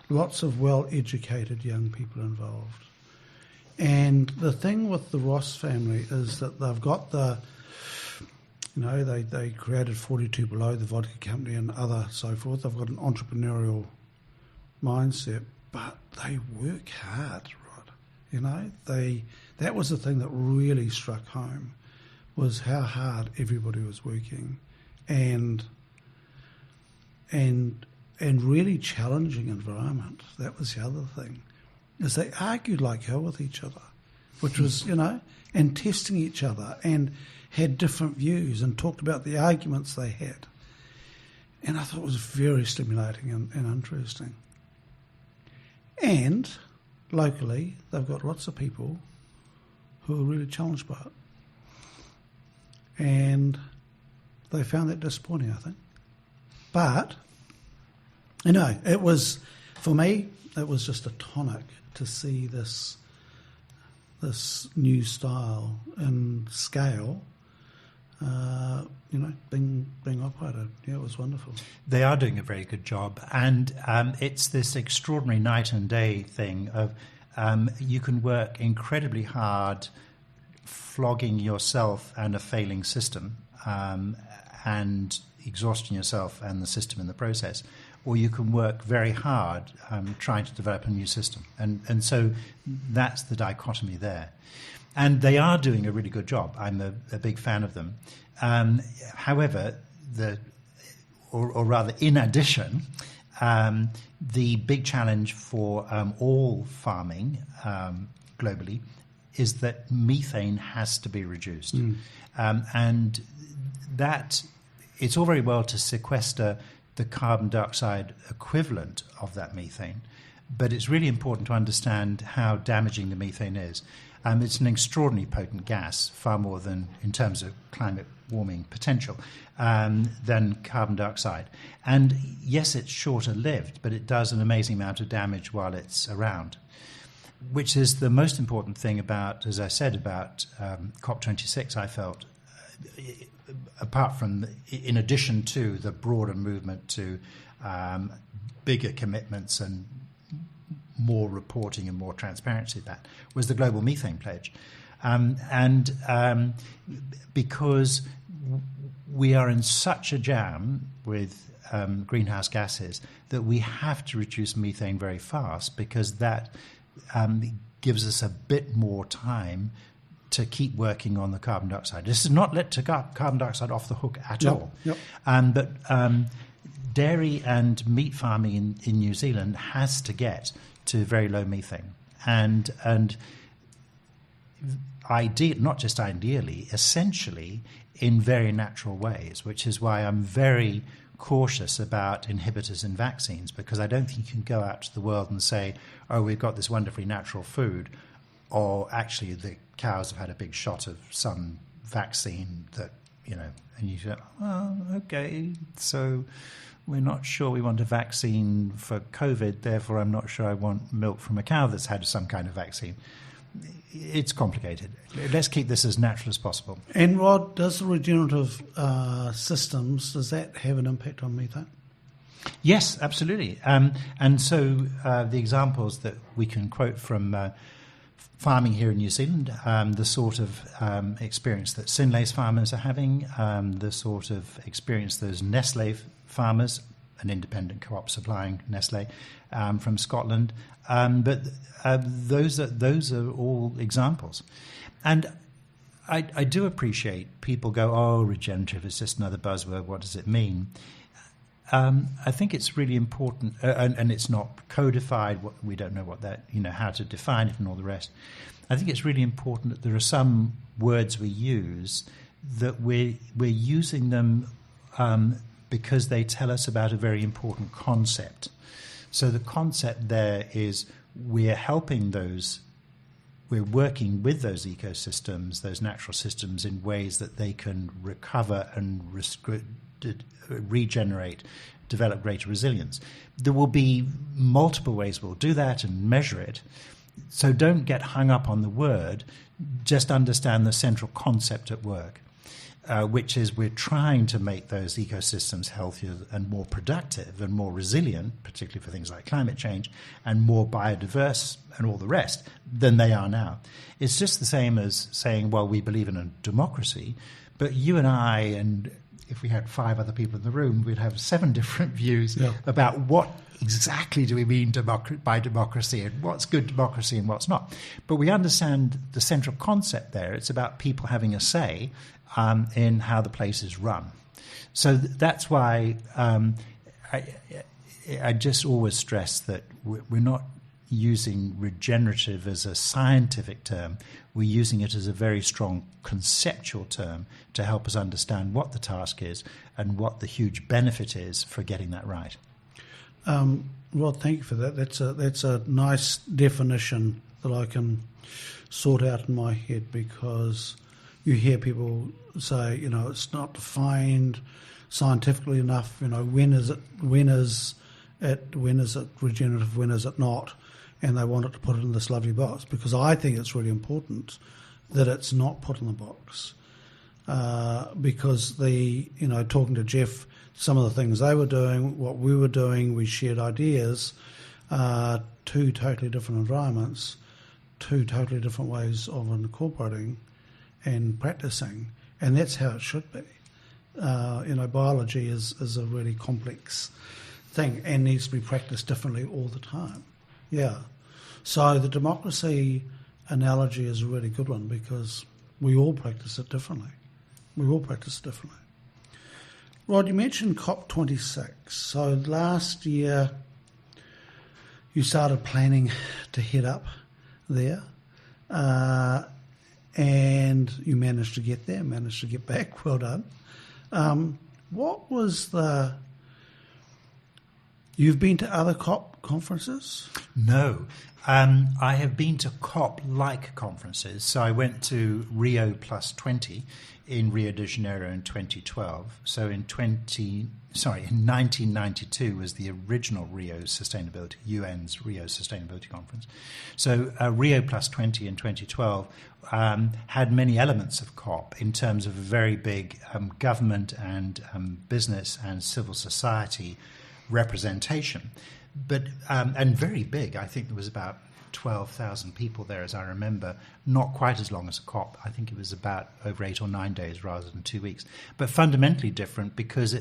lots of well-educated young people involved. And the thing with the Ross family is that they've got they created 42 Below, the vodka company, and other so forth. They've got an entrepreneurial mindset, but they work hard, right? That was the thing that really struck home, was how hard everybody was working, and really challenging environment. That was the other thing, is they argued like hell with each other, which was, and testing each other, and had different views and talked about the arguments they had. And I thought it was very stimulating and interesting. And locally, they've got lots of people who are really challenged by it. And they found that disappointing, I think. But, it was, for me, it was just a tonic to see this new style and scale being operated. Yeah, it was wonderful. They are doing a very good job, and it's this extraordinary night and day thing of you can work incredibly hard flogging yourself and a failing system and exhausting yourself and the system in the process, or you can work very hard trying to develop a new system. And so that's the dichotomy there. And they are doing a really good job. I'm a big fan of them. However, or rather, in addition, the big challenge for all farming globally is that methane has to be reduced. And that it's all very well to sequester the carbon dioxide equivalent of that methane, but it's really important to understand how damaging the methane is. It's an extraordinarily potent gas, far more than, in terms of climate warming potential, than carbon dioxide. And yes, it's shorter lived, but it does an amazing amount of damage while it's around, which is the most important thing about, as I said, about COP26, I felt, apart from, in addition to the broader movement to bigger commitments and more reporting and more transparency, that was the Global Methane Pledge. Because we are in such a jam with greenhouse gases that we have to reduce methane very fast, because that gives us a bit more time to keep working on the carbon dioxide. This is not let carbon dioxide off the hook at all. Yep. But dairy and meat farming in New Zealand has to get to very low methane. And not just ideally, essentially in very natural ways, which is why I'm very cautious about inhibitors in vaccines, because I don't think you can go out to the world and say, oh, we've got this wonderfully natural food, or actually the cows have had a big shot of some vaccine that, and you say, oh, okay, so we're not sure we want a vaccine for COVID, therefore I'm not sure I want milk from a cow that's had some kind of vaccine. It's complicated. Let's keep this as natural as possible. And Rod, does the regenerative systems, does that have an impact on methane? Yes, absolutely. And so the examples that we can quote from farming here in New Zealand, the sort of experience that Synlace farmers are having, the sort of experience those Nestle farmers, an independent co-op supplying Nestle from Scotland, but those are all examples. And I do appreciate people go, oh, regenerative is just another buzzword, what does it mean? I think it's really important, and it's not codified. We don't know what that, how to define it and all the rest. I think it's really important that there are some words we use that we're using them because they tell us about a very important concept. So the concept there is we're working with those ecosystems, those natural systems, in ways that they can recover and regenerate, develop greater resilience. There will be multiple ways we'll do that and measure it. So don't get hung up on the word, just understand the central concept at work, which is we're trying to make those ecosystems healthier and more productive and more resilient, particularly for things like climate change, and more biodiverse and all the rest than they are now. It's just the same as saying, well, we believe in a democracy, but you and I, and if we had 5 other people in the room, we'd have 7 different views about what exactly do we mean by democracy and what's good democracy and what's not. But we understand the central concept there. It's about people having a say in how the place is run. So that's why I just always stress that we're not using regenerative as a scientific term. We're using it as a very strong conceptual term to help us understand what the task is and what the huge benefit is for getting that right. Rod, thank you for that. That's a nice definition that I can sort out in my head, because you hear people say, it's not defined scientifically enough. When is it regenerative? When is it not? And they wanted to put it in this lovely box, because I think it's really important that it's not put in the box. Because talking to Jeff, some of the things they were doing, what we were doing, we shared ideas, 2 totally different environments, 2 totally different ways of incorporating and practicing, and that's how it should be. Biology is a really complex thing and needs to be practiced differently all the time. Yeah. So the democracy analogy is a really good one, because we all practice it differently. Rod, you mentioned COP26. So last year you started planning to head up there, and you managed to get there, managed to get back. Well done. What was You've been to other COP conferences? No. I have been to COP-like conferences. So I went to Rio Plus 20 in Rio de Janeiro in 2012. So in 1992 was the original UN's Rio Sustainability Conference. So Rio Plus 20 in 2012 had many elements of COP in terms of a very big government and business and civil society representation, but and very big. I think there was about 12,000 people there, as I remember. Not quite as long as a COP. I think it was about over 8 or 9 days rather than 2 weeks. But fundamentally different, because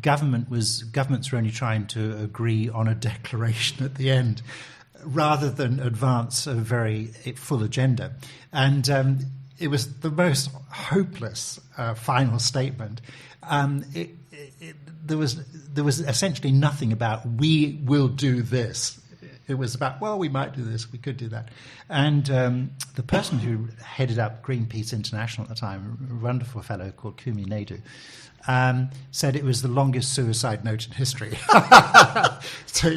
governments were only trying to agree on a declaration at the end, rather than advance a very full agenda. And it was the most hopeless final statement. There was essentially nothing about we will do this. It was about, well, we might do this, we could do that. And the person who headed up Greenpeace International at the time, a wonderful fellow called Kumi Naidu, said it was the longest suicide note in history. So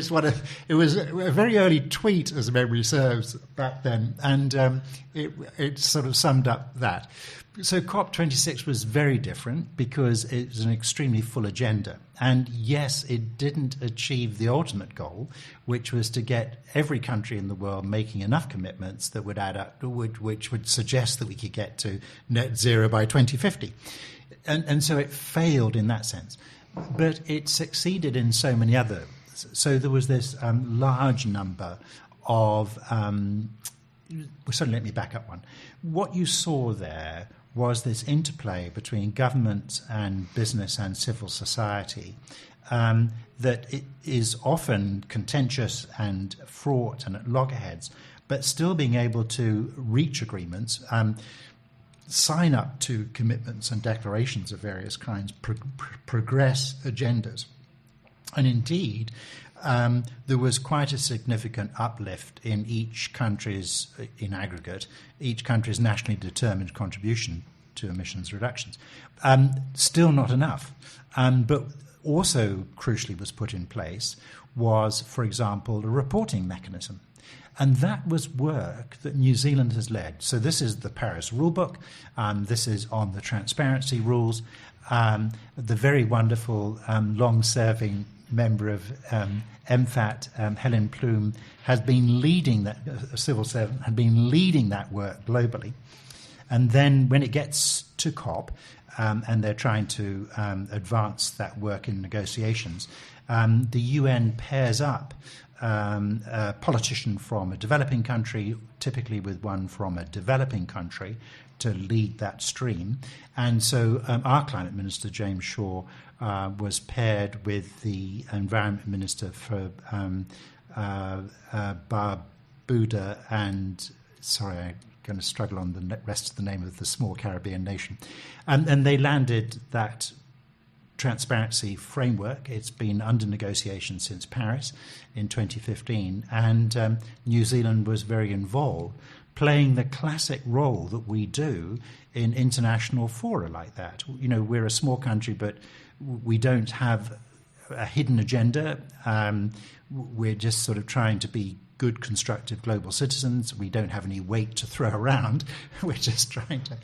it was a very early tweet, as memory serves, back then, and it sort of summed up that. So COP26 was very different because it was an extremely full agenda. And yes, it didn't achieve the ultimate goal, which was to get every country in the world making enough commitments that would add up, which would suggest that we could get to net zero by 2050. And so it failed in that sense. But it succeeded in so many others. So there was this large number of... let me back up one. What you saw there was this interplay between government and business and civil society that it is often contentious and fraught and at loggerheads, but still being able to reach agreements, sign up to commitments and declarations of various kinds, progress agendas. And indeed, there was quite a significant uplift in each country's, in aggregate, each country's nationally determined contribution to emissions reductions. Still not enough. But also crucially was put in place was, for example, a reporting mechanism. And that was work that New Zealand has led. So this is the Paris Rulebook. This is on the transparency rules. The very wonderful, long-serving member of MFAT, Helen Plume, has been leading that, a civil servant, had been leading that work globally. And then when it gets to COP, and they're trying to advance that work in negotiations, the UN pairs up a politician from a developing country, typically with one from a developing country, to lead that stream. And so our climate minister, James Shaw, was paired with the environment minister for Barbuda and, sorry, I'm going to struggle on the rest of the name of the small Caribbean nation. And they landed that transparency framework. It's been under negotiation since Paris in 2015, and New Zealand was very involved, playing the classic role that we do in international fora like that. You know, we're a small country, but we don't have a hidden agenda. We're just sort of trying to be good, constructive global citizens. We don't have any weight to throw around. We're just trying to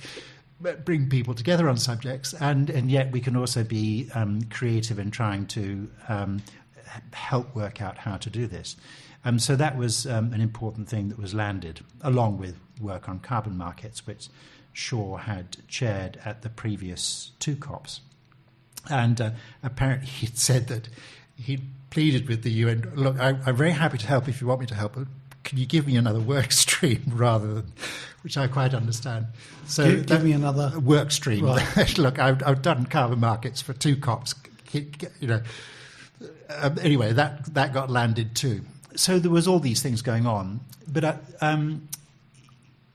bring people together on subjects, and yet we can also be creative in trying to help work out how to do this. So that was an important thing that was landed, along with work on carbon markets, which Shaw had chaired at the previous two COPs. And apparently he'd said that he'd pleaded with the UN, look, I'm very happy to help if you want me to help, but can you give me another work stream rather than, which I quite understand. So give me another work stream. Right. Look, I've done carbon markets for two COPs. Anyway, that got landed too. So there was all these things going on, but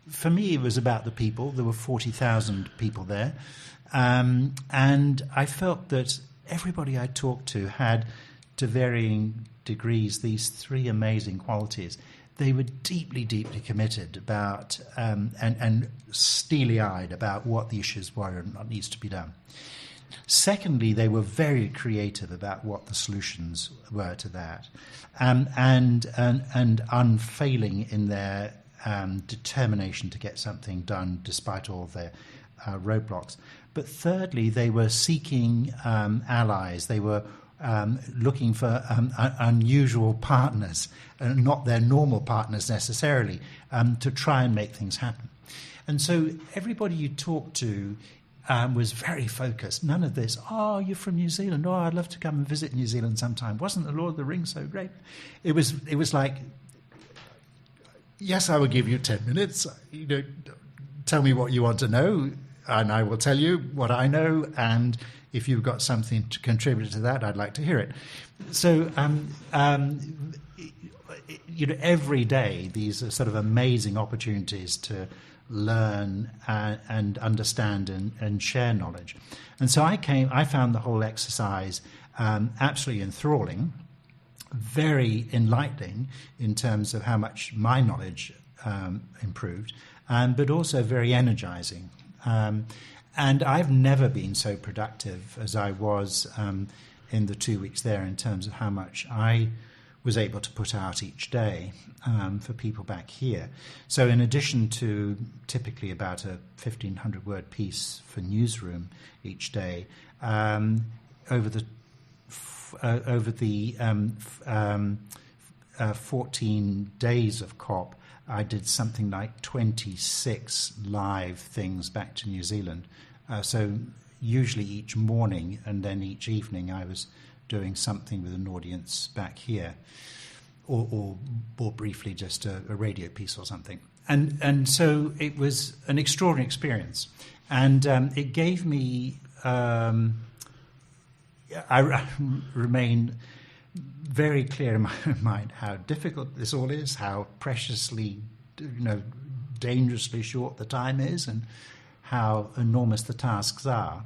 for me it was about the people. There were 40,000 people there, and I felt that everybody I talked to had, to varying degrees, these three amazing qualities. They were deeply, deeply committed about and steely-eyed about what the issues were and what needs to be done. Secondly, they were very creative about what the solutions were to that, and unfailing in their determination to get something done despite all their roadblocks. But thirdly, they were seeking allies. They were looking for unusual partners, not their normal partners necessarily, to try and make things happen. And so everybody you talked to was very focused. None of this, oh, you're from New Zealand, oh, I'd love to come and visit New Zealand sometime. Wasn't the Lord of the Rings so great? It was like, yes, I will give you 10 minutes. Tell me what you want to know, and I will tell you what I know, and if you've got something to contribute to that, I'd like to hear it. So, every day these are sort of amazing opportunities to learn and understand and share knowledge. And so I found the whole exercise absolutely enthralling. very enlightening in terms of how much my knowledge improved, but also very energizing. And I've never been so productive as I was in the 2 weeks there in terms of how much I was able to put out each day for people back here. So in addition to typically about a 1,500-word piece for Newsroom each day, over the 14 days of COP, I did something like 26 live things back to New Zealand. So usually each morning and then each evening I was doing something with an audience back here, or briefly just a radio piece or something. And so it was an extraordinary experience. And it gave me... I remain very clear in my mind how difficult this all is, how preciously, dangerously short the time is, and how enormous the tasks are.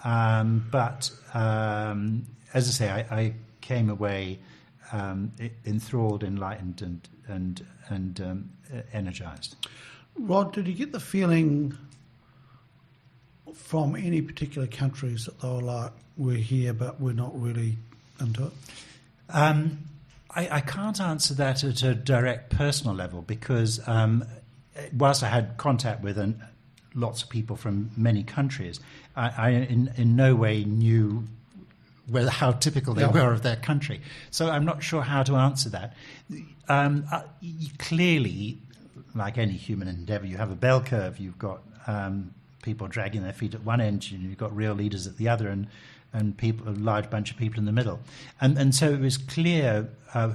But as I say, I came away enthralled, enlightened, and energized. Rod, did you get the feeling from any particular countries that they were like, we're here but we're not really into it? I can't answer that at a direct personal level because whilst I had contact with lots of people from many countries, I in no way knew how typical they were of their country. So I'm not sure how to answer that. Clearly, like any human endeavour, you have a bell curve. You've got people dragging their feet at one end, and you've got real leaders at the other, and a large bunch of people in the middle. And so it was clear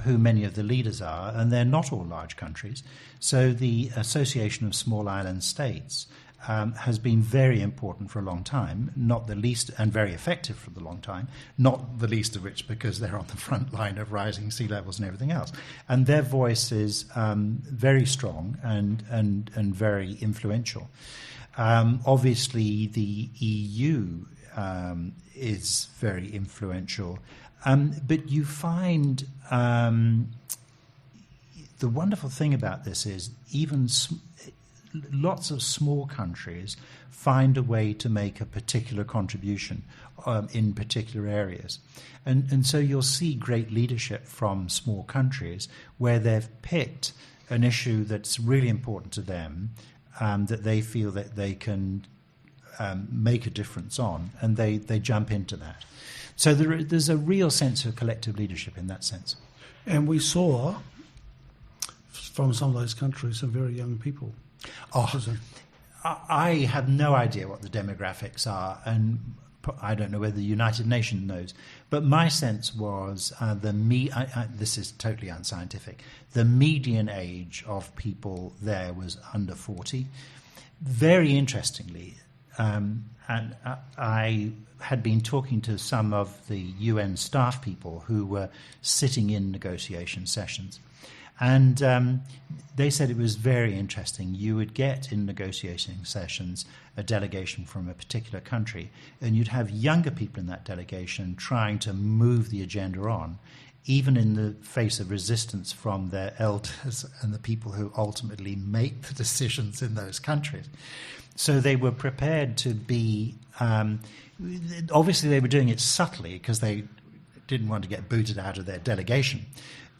who many of the leaders are, and they're not all large countries. So the Association of Small Island States has been very important for a long time, not the least, and very effective for the long time, not the least of which because they're on the front line of rising sea levels and everything else. And their voice is very strong and very influential. Obviously, the EU is very influential, but you find the wonderful thing about this is even lots of small countries find a way to make a particular contribution in particular areas. And so you'll see great leadership from small countries where they've picked an issue that's really important to them, that they feel that they can make a difference on, and they jump into that. So there's a real sense of collective leadership in that sense. And we saw from some of those countries some very young people. I have no idea what the demographics are, and I don't know whether the United Nations knows. But my sense was this is totally unscientific. The median age of people there was under 40. Very interestingly, and I had been talking to some of the UN staff people who were sitting in negotiation sessions. And they said it was very interesting. You would get in negotiating sessions a delegation from a particular country, and you'd have younger people in that delegation trying to move the agenda on, even in the face of resistance from their elders and the people who ultimately make the decisions in those countries. So they were prepared to be... obviously, they were doing it subtly because they didn't want to get booted out of their delegation.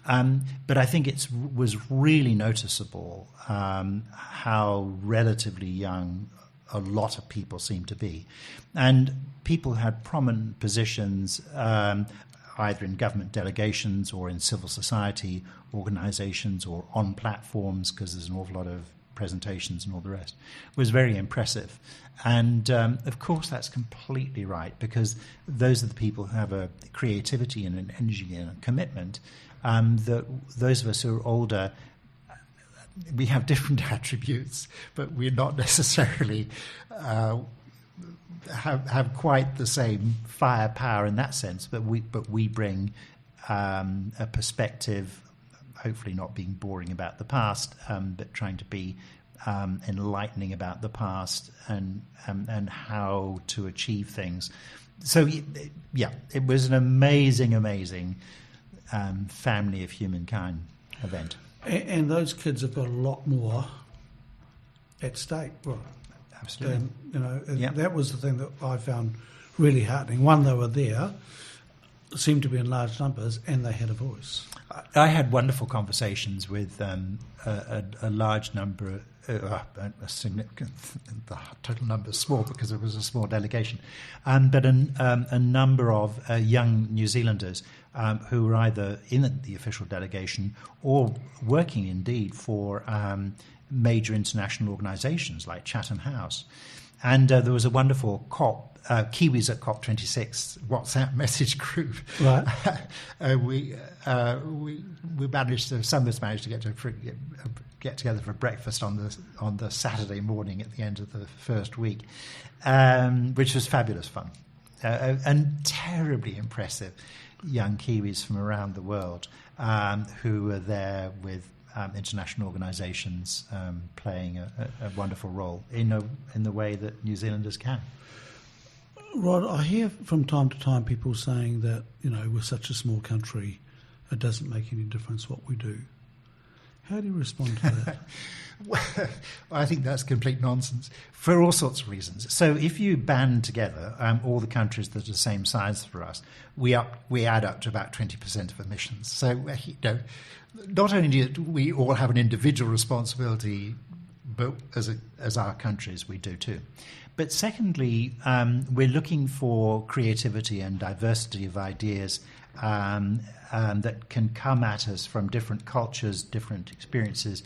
But I think it was really noticeable how relatively young a lot of people seemed to be. And people had prominent positions either in government delegations or in civil society organizations or on platforms, because there's an awful lot of presentations and all the rest. It was very impressive. And of course that's completely right, because those are the people who have a creativity and an energy and a commitment that those of us who are older, we have different attributes, but we're not necessarily have quite the same firepower in that sense. But we bring a perspective, hopefully not being boring about the past, but trying to be enlightening about the past and how to achieve things. So yeah, it was an amazing family of humankind event. And those kids have got a lot more at stake. Well, Absolutely. That was the thing that I found really heartening. One, they were there, seemed to be in large numbers, and they had a voice. I had wonderful conversations with a large number, a significant, the total number is small because it was a small delegation, but a number of young New Zealanders who were either in the official delegation or working indeed for major international organisations like Chatham House. And there was a wonderful Kiwis at COP26 WhatsApp message group. Right. We managed to, some of us managed to get together for breakfast on the Saturday morning at the end of the first week, which was fabulous fun, and terribly impressive young Kiwis from around the world who were there with international organisations playing a wonderful role in the way that New Zealanders can. Rod, I hear from time to time people saying that, we're such a small country, it doesn't make any difference what we do. How do you respond to that? Well, I think that's complete nonsense for all sorts of reasons. So if you band together all the countries that are the same size for us, we add up to about 20% of emissions. So not only do we all have an individual responsibility, but as our countries, we do too. But secondly, we're looking for creativity and diversity of ideas that can come at us from different cultures, different experiences,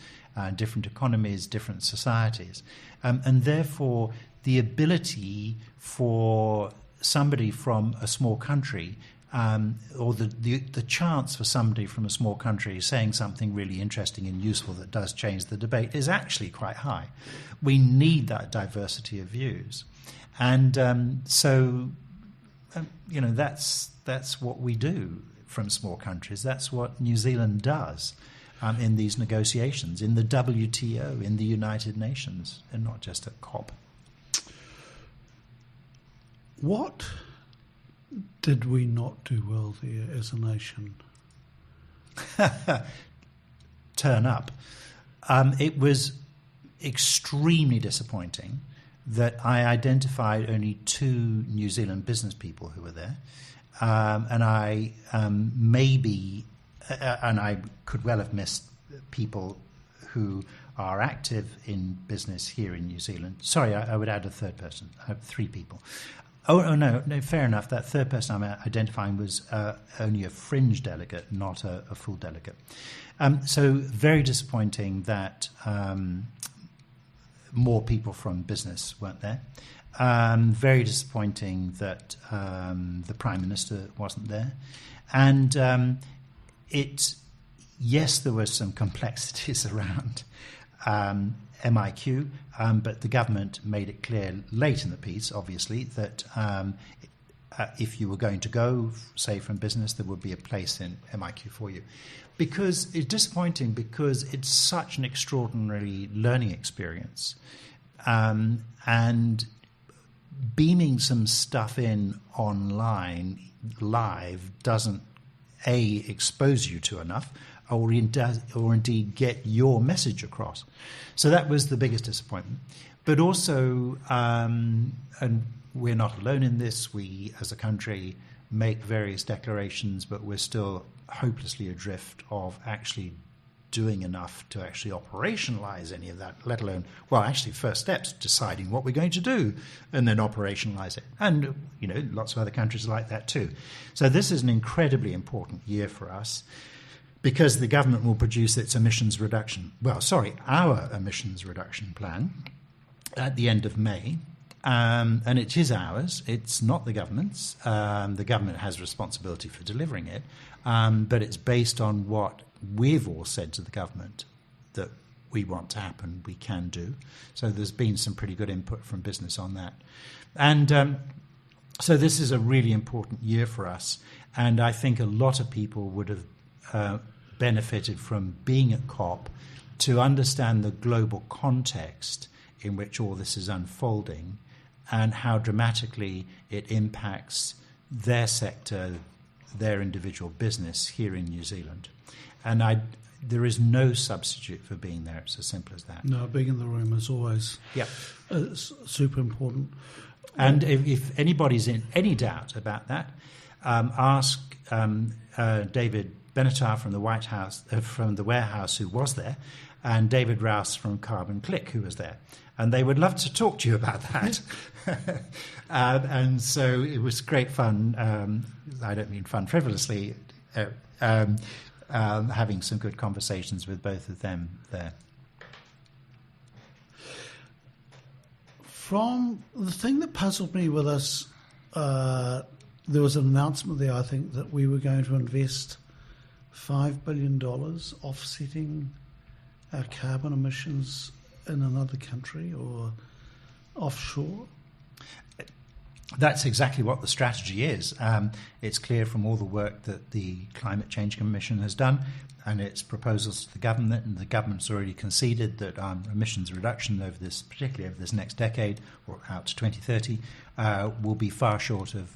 different economies, different societies. And therefore, the ability for somebody from a small country or the chance for somebody from a small country saying something really interesting and useful that does change the debate is actually quite high. We need that diversity of views. And that's what we do from small countries. That's what New Zealand does in these negotiations, in the WTO, in the United Nations, and not just at COP. What did we not do well there as a nation? Turn up. It was extremely disappointing that I identified only 2 New Zealand business people who were there, and I and I could well have missed people who are active in business here in New Zealand. Sorry, I would add a third person. I have 3 people. Oh no, fair enough. That third person I'm identifying was only a fringe delegate, not a full delegate. So very disappointing that more people from business weren't there. Very disappointing that the Prime Minister wasn't there. And yes, there were some complexities around MIQ, but the government made it clear late in the piece, obviously, that if you were going to go, say, from business, there would be a place in MIQ for you. Because it's disappointing because it's such an extraordinary learning experience. And beaming some stuff in online, live, doesn't, expose you to enough, or indeed get your message across. So that was the biggest disappointment. But also, and we're not alone in this, we as a country make various declarations, but we're still hopelessly adrift of actually doing enough to actually operationalize any of that, let alone, well, actually first steps, deciding what we're going to do and then operationalize it. And, lots of other countries are like that too. So this is an incredibly important year for us because the government will produce its our emissions reduction plan at the end of May. And it is ours. It's not the government's. The government has responsibility for delivering it, but it's based on what we've all said to the government that we want to happen, we can do. So there's been some pretty good input from business on that. And so this is a really important year for us. And I think a lot of people would have benefited from being at COP to understand the global context in which all this is unfolding and how dramatically it impacts their sector, their individual business here in New Zealand. And there is no substitute for being there. It's as simple as that. No, being in the room is always super important. And if anybody's in any doubt about that, ask David Benatar from the White House, from the warehouse, who was there, and David Rouse from Carbon Click, who was there. And they would love to talk to you about that. And so it was great fun. I don't mean fun frivolously, having some good conversations with both of them there. From the thing that puzzled me with us, there was an announcement there, I think, that we were going to invest $5 billion offsetting our carbon emissions in another country or offshore. That's exactly what the strategy is. It's clear from all the work that the Climate Change Commission has done and its proposals to the government, and the government's already conceded that emissions reduction particularly over this next decade or out to 2030, will be far short of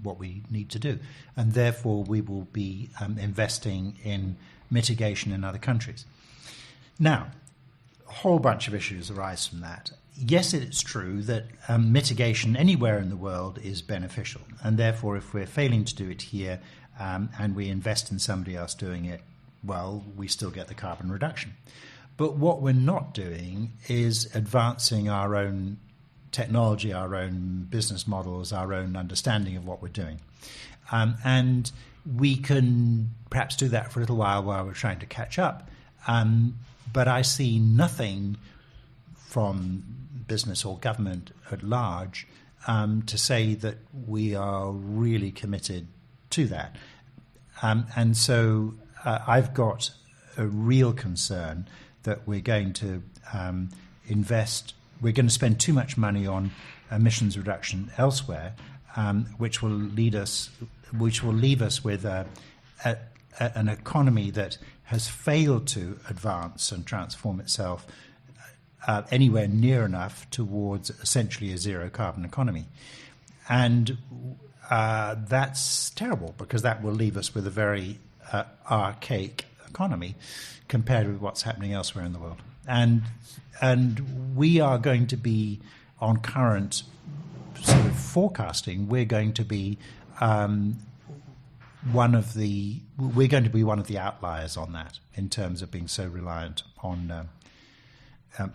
what we need to do. And therefore we will be investing in mitigation in other countries. Now, a whole bunch of issues arise from that. Yes, it's true that mitigation anywhere in the world is beneficial, and therefore if we're failing to do it here and we invest in somebody else doing it, well, we still get the carbon reduction. But what we're not doing is advancing our own technology, our own business models, our own understanding of what we're doing. And we can perhaps do that for a little while we're trying to catch up. But I see nothing from business or government at large to say that we are really committed to that. And so I've got a real concern that we're going to we're going to spend too much money on emissions reduction elsewhere, which will leave us with an economy that has failed to advance and transform itself anywhere near enough towards essentially a zero carbon economy. And that's terrible, because that will leave us with a very archaic economy compared with what's happening elsewhere in the world. And we are going to be, on current sort of forecasting, we're going to be one of the outliers on that in terms of being so reliant on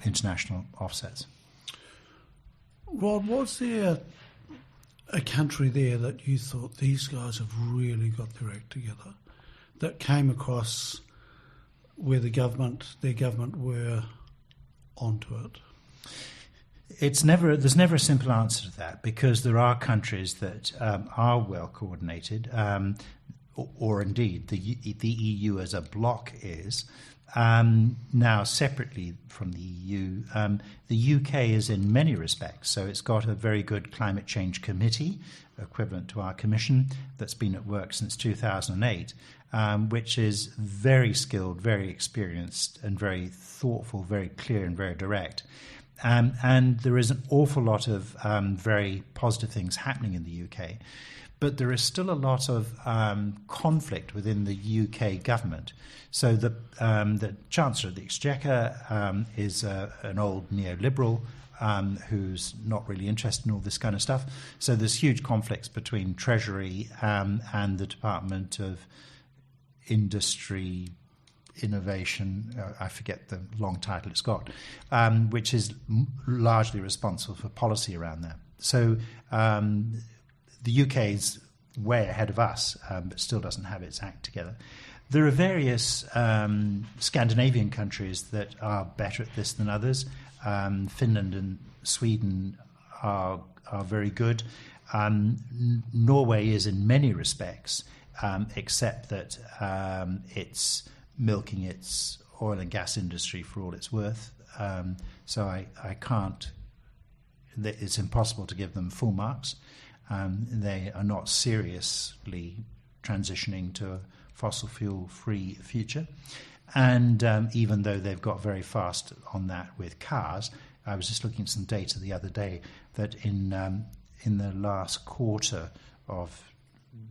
international offsets. Rod, was there a country there that you thought these guys have really got their act together, that came across where their government were onto it? There's never a simple answer to that, because there are countries that are well coordinated, or indeed the EU as a bloc is. Now, separately from the EU, the UK is in many respects. So it's got a very good climate change committee, equivalent to our commission, that's been at work since 2008, which is very skilled, very experienced, and very thoughtful, very clear and very direct. And there is an awful lot of very positive things happening in the UK. But there is still a lot of conflict within the UK government. So the Chancellor of the Exchequer is an old neoliberal who's not really interested in all this kind of stuff. So there's huge conflicts between Treasury and the Department of Industry, Innovation, I forget the long title it's got, which is largely responsible for policy around that. So the UK is way ahead of us, but still doesn't have its act together. There are various Scandinavian countries that are better at this than others. Finland and Sweden are very good. Norway is in many respects, except that it's milking its oil and gas industry for all it's worth. So I can't. It's impossible to give them full marks. They are not seriously transitioning to a fossil fuel-free future. And even though they've got very fast on that with cars, I was just looking at some data the other day that in the last quarter of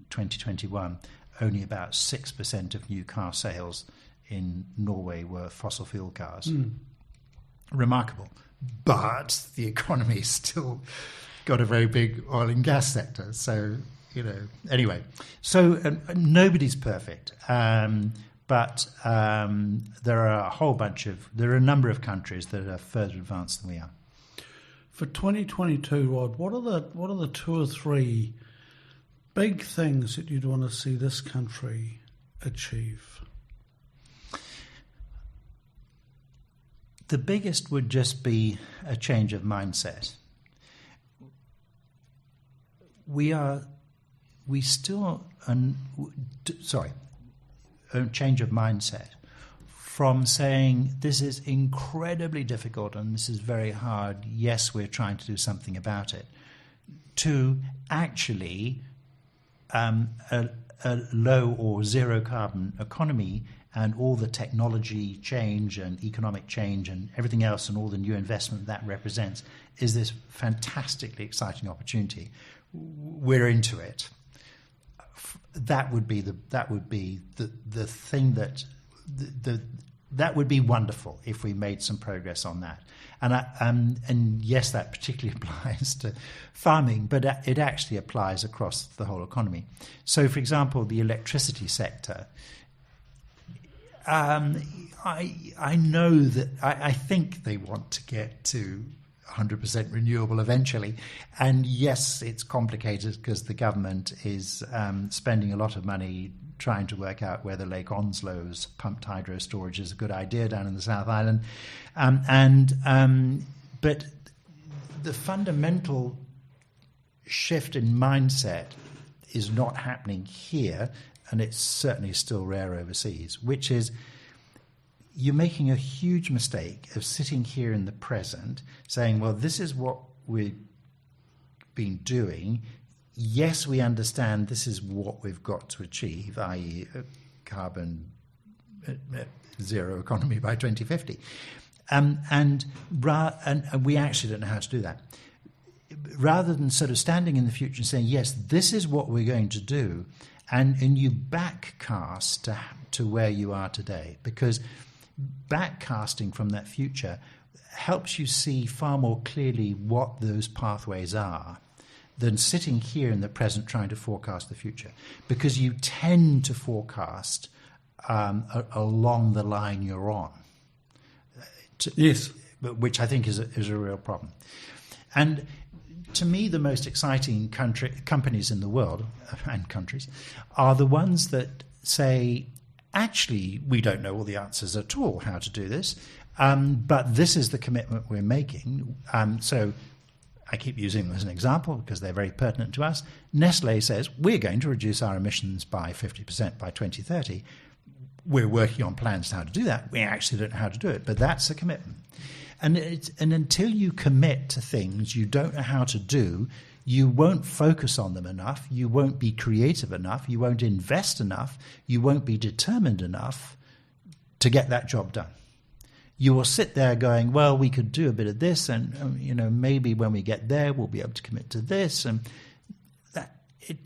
2021, only about 6% of new car sales in Norway were fossil fuel cars. Remarkable. But the economy still got a very big oil and gas sector. So, anyway. So nobody's perfect. But there are a number of countries that are further advanced than we are. For 2022, Rod, what are the 2 or 3 big things that you'd want to see this country achieve? The biggest would just be a change of mindset. A change of mindset from saying this is incredibly difficult and this is very hard, yes, we're trying to do something about it, to actually a low or zero carbon economy and all the technology change and economic change and everything else and all the new investment that represents is this fantastically exciting opportunity. We're into it. That would be the thing that would be wonderful if we made some progress on that. And yes, that particularly applies to farming, but it actually applies across the whole economy. So, for example, the electricity sector. I know that I think they want to get to 100% renewable eventually. And yes, it's complicated because the government is spending a lot of money trying to work out whether Lake Onslow's pumped hydro storage is a good idea down in the South Island. But the fundamental shift in mindset is not happening here, and it's certainly still rare overseas, which is you're making a huge mistake of sitting here in the present saying, well, this is what we've been doing. Yes, we understand this is what we've got to achieve, i.e. carbon zero economy by 2050. And we actually don't know how to do that. Rather than sort of standing in the future and saying, yes, this is what we're going to do, and you backcast to where you are today, because backcasting from that future helps you see far more clearly what those pathways are than sitting here in the present trying to forecast the future, because you tend to forecast along the line you're on. Yes. Which I think is a real problem. And to me, the most exciting companies in the world, and countries, are the ones that say, actually, we don't know all the answers at all how to do this, but this is the commitment we're making. So I keep using them as an example because they're very pertinent to us. Nestle says, we're going to reduce our emissions by 50% by 2030. We're working on plans how to do that. We actually don't know how to do it, but that's a commitment. And until you commit to things you don't know how to do, you won't focus on them enough, you won't be creative enough, you won't invest enough, you won't be determined enough to get that job done. You will sit there going, well, we could do a bit of this, and maybe when we get there we'll be able to commit to this, and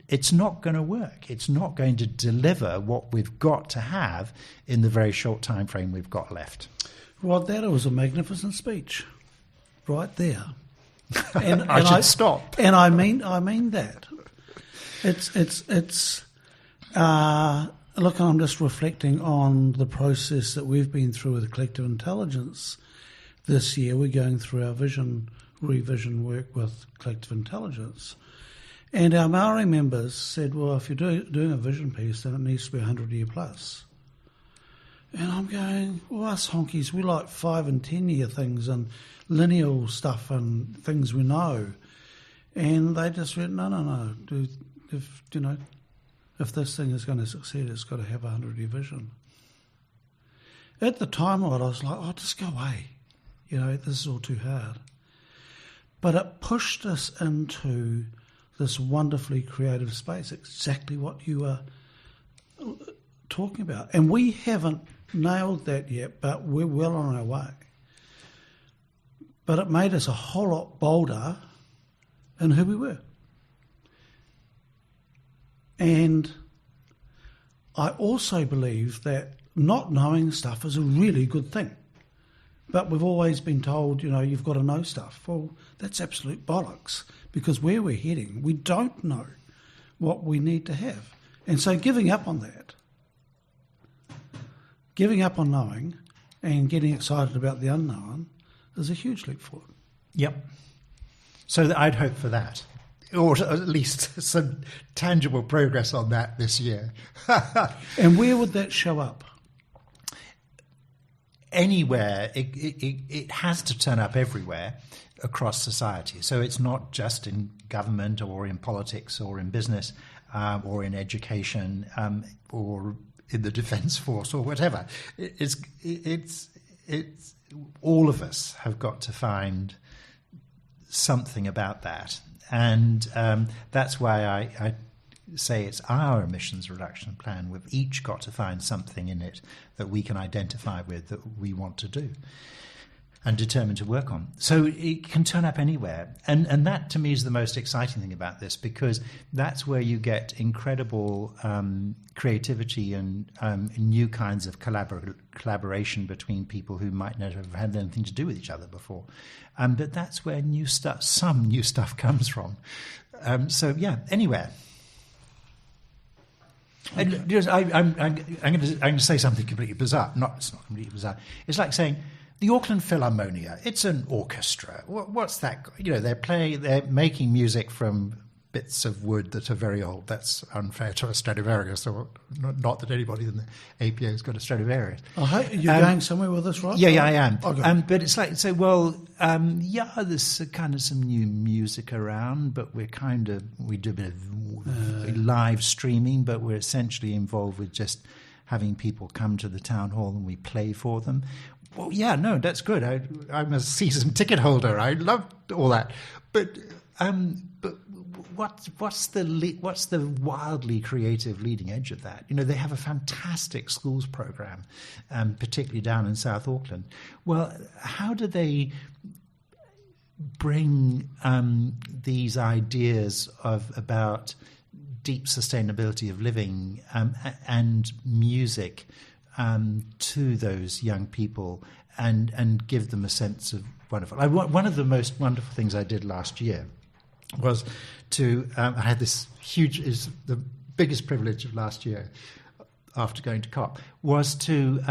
it's not going to work. It's not going to deliver what we've got to have in the very short time frame we've got left. Well, that was a magnificent speech, right there. And I should stop. And I mean that. Look, I'm just reflecting on the process that we've been through with collective intelligence this year. We're going through our revision work with collective intelligence. And our Maori members said, well, if you're doing a vision piece, then it needs to be 100-year plus. And I'm going, well, us honkies, we like 5 and 10-year things and lineal stuff and things we know. And they just went, no. If this thing is going to succeed, it's got to have a 100-year vision. At the time, I was like, oh, just go away. This is all too hard. But it pushed us into this wonderfully creative space, exactly what you were talking about. And we haven't nailed that yet, but we're well on our way. But it made us a whole lot bolder in who we were. And I also believe that not knowing stuff is a really good thing. But we've always been told, you've got to know stuff. Well, that's absolute bollocks, because where we're heading, we don't know what we need to have. And so giving up on that, giving up on knowing and getting excited about the unknown is a huge leap forward. Yep. So I'd hope for that, or at least some tangible progress on that this year. And where would that show up? Anywhere. It has to turn up everywhere across society. So it's not just in government or in politics or in business or in education or in the defence force or whatever. It's all of us have got to find something about that. And that's why I say it's our emissions reduction plan. We've each got to find something in it that we can identify with that we want to do and determined to work on. So it can turn up anywhere. And that, to me, is the most exciting thing about this, because that's where you get incredible creativity and new kinds of collaboration between people who might not have had anything to do with each other before. But that's where some new stuff comes from. So, yeah, anywhere. Okay. I'm going to say something completely bizarre. It's not completely bizarre. It's like saying, the Auckland Philharmonia, it's an orchestra. What's that? They're making music from bits of wood that are very old. That's unfair to a Stradivarius, or not that anybody in the APA has got a Stradivarius. You're going somewhere with this, right? Yeah, I am. Okay. But it's like, there's kind of some new music around, but we do a bit of live streaming, but we're essentially involved with just having people come to the town hall and we play for them. Well, yeah, no, that's good. I'm a season ticket holder. I love all that. But what's the wildly creative leading edge of that? They have a fantastic schools program, particularly down in South Auckland. Well, how do they bring these ideas about deep sustainability of living and music to those young people and give them a sense of wonderful? One of the most wonderful things I did last year was to, I had this is the biggest privilege of last year after going to COP, was to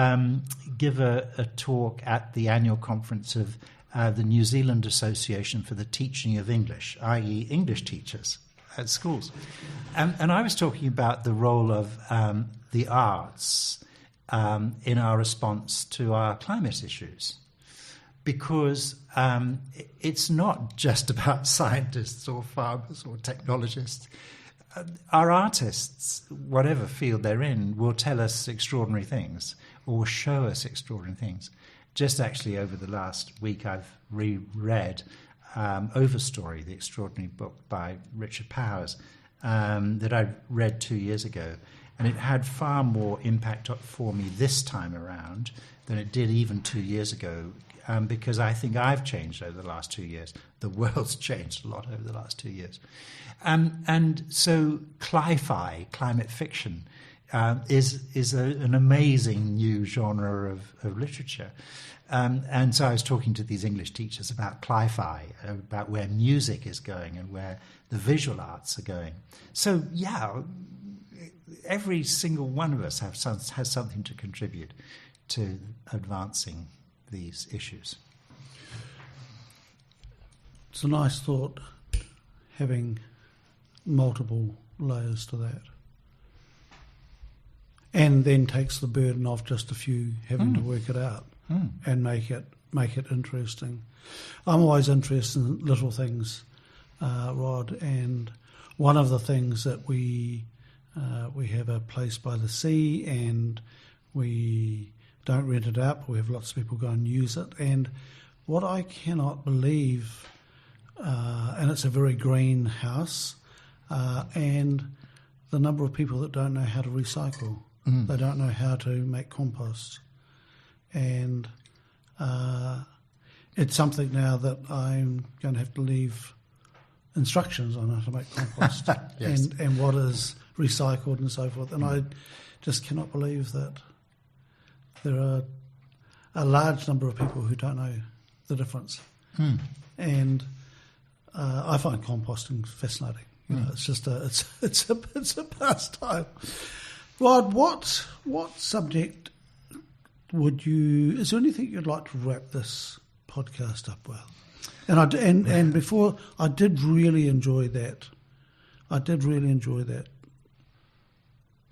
give a talk at the annual conference of the New Zealand Association for the Teaching of English, i.e. English teachers at schools. And I was talking about the role of the arts in our response to our climate issues, because it's not just about scientists or farmers or technologists. Our artists, whatever field they're in, will tell us extraordinary things or show us extraordinary things. Just actually over the last week, I've reread Overstory, the extraordinary book by Richard Powers that I read 2 years ago. And it had far more impact for me this time around than it did even 2 years ago, because I think I've changed over the last 2 years. The world's changed a lot over the last 2 years. And so cli-fi, climate fiction, is an amazing new genre of literature. And so I was talking to these English teachers about cli-fi, about where music is going and where the visual arts are going. So, yeah, every single one of us has something to contribute to advancing these issues. It's a nice thought, having multiple layers to that. And then takes the burden off just a few having to work it out and make it interesting. I'm always interested in little things, Rod, and one of the things that we have a place by the sea, and we don't rent it out, but we have lots of people go and use it. And what I cannot believe, and it's a very green house, and the number of people that don't know how to recycle. They don't know how to make compost. And it's something now that I'm going to have to leave instructions on how to make compost Yes. and what is recycled and so forth. And I just cannot believe that there are a large number of people who don't know the difference. And I find composting fascinating. You know, it's just it's a pastime. Rod, what subject is there anything you'd like to wrap this podcast up with? And before, I did really enjoy that.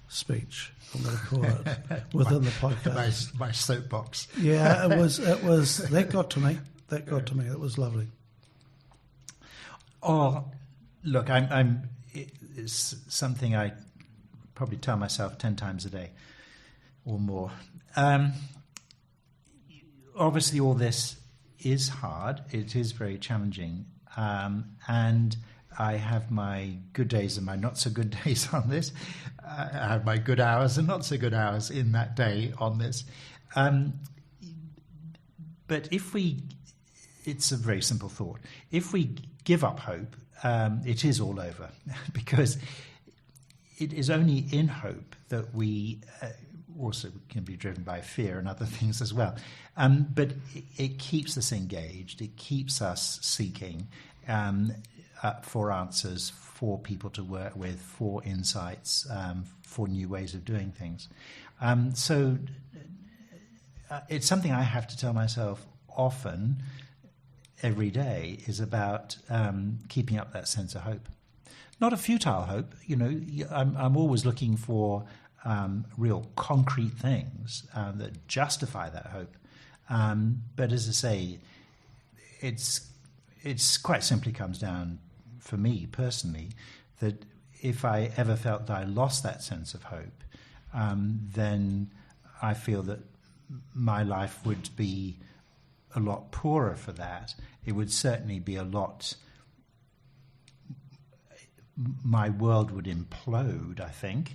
Speech, I'm going to call it, within the podcast. My soapbox. Yeah, it was that got to me. It was lovely. Oh, look, it's something I probably tell myself 10 times a day or more. Obviously, all this is hard. It is very challenging. And I have my good days and my not so good days on this. I have my good hours and not so good hours in that day on this. But it's a very simple thought. If we give up hope, it is all over, because it is only in hope that we also can be driven by fear and other things as well. But it keeps us engaged. It keeps us seeking for answers, for people to work with, for insights, for new ways of doing things. So it's something I have to tell myself often, every day, is about keeping up that sense of hope. Not a futile hope. You know, I'm always looking for real concrete things that justify that hope. But as I say, it's quite simply comes down, for me personally, that if I ever felt that I lost that sense of hope, then I feel that my life would be a lot poorer for that. It would certainly be my world would implode, I think,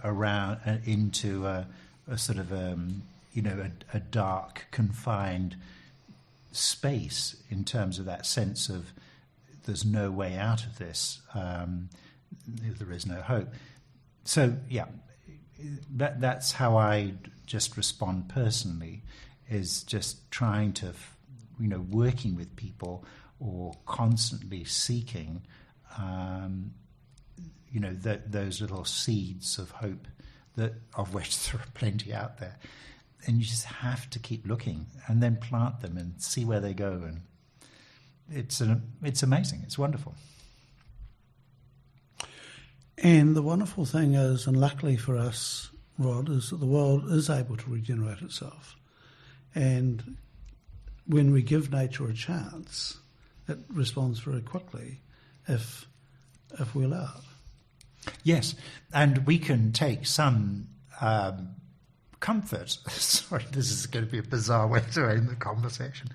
around into a sort of a dark, confined space in terms of that sense of there's no way out of this, there is no hope. So yeah, that's how I just respond personally, is just trying to, working with people or constantly seeking, those little seeds of hope, of which there are plenty out there. And you just have to keep looking and then plant them and see where they go. And it's amazing. It's wonderful. And the wonderful thing is, and luckily for us, Rod, is that the world is able to regenerate itself. And when we give nature a chance, it responds very quickly if we allow it. Yes, and we can take some comfort. Sorry, this is going to be a bizarre way to end the conversation.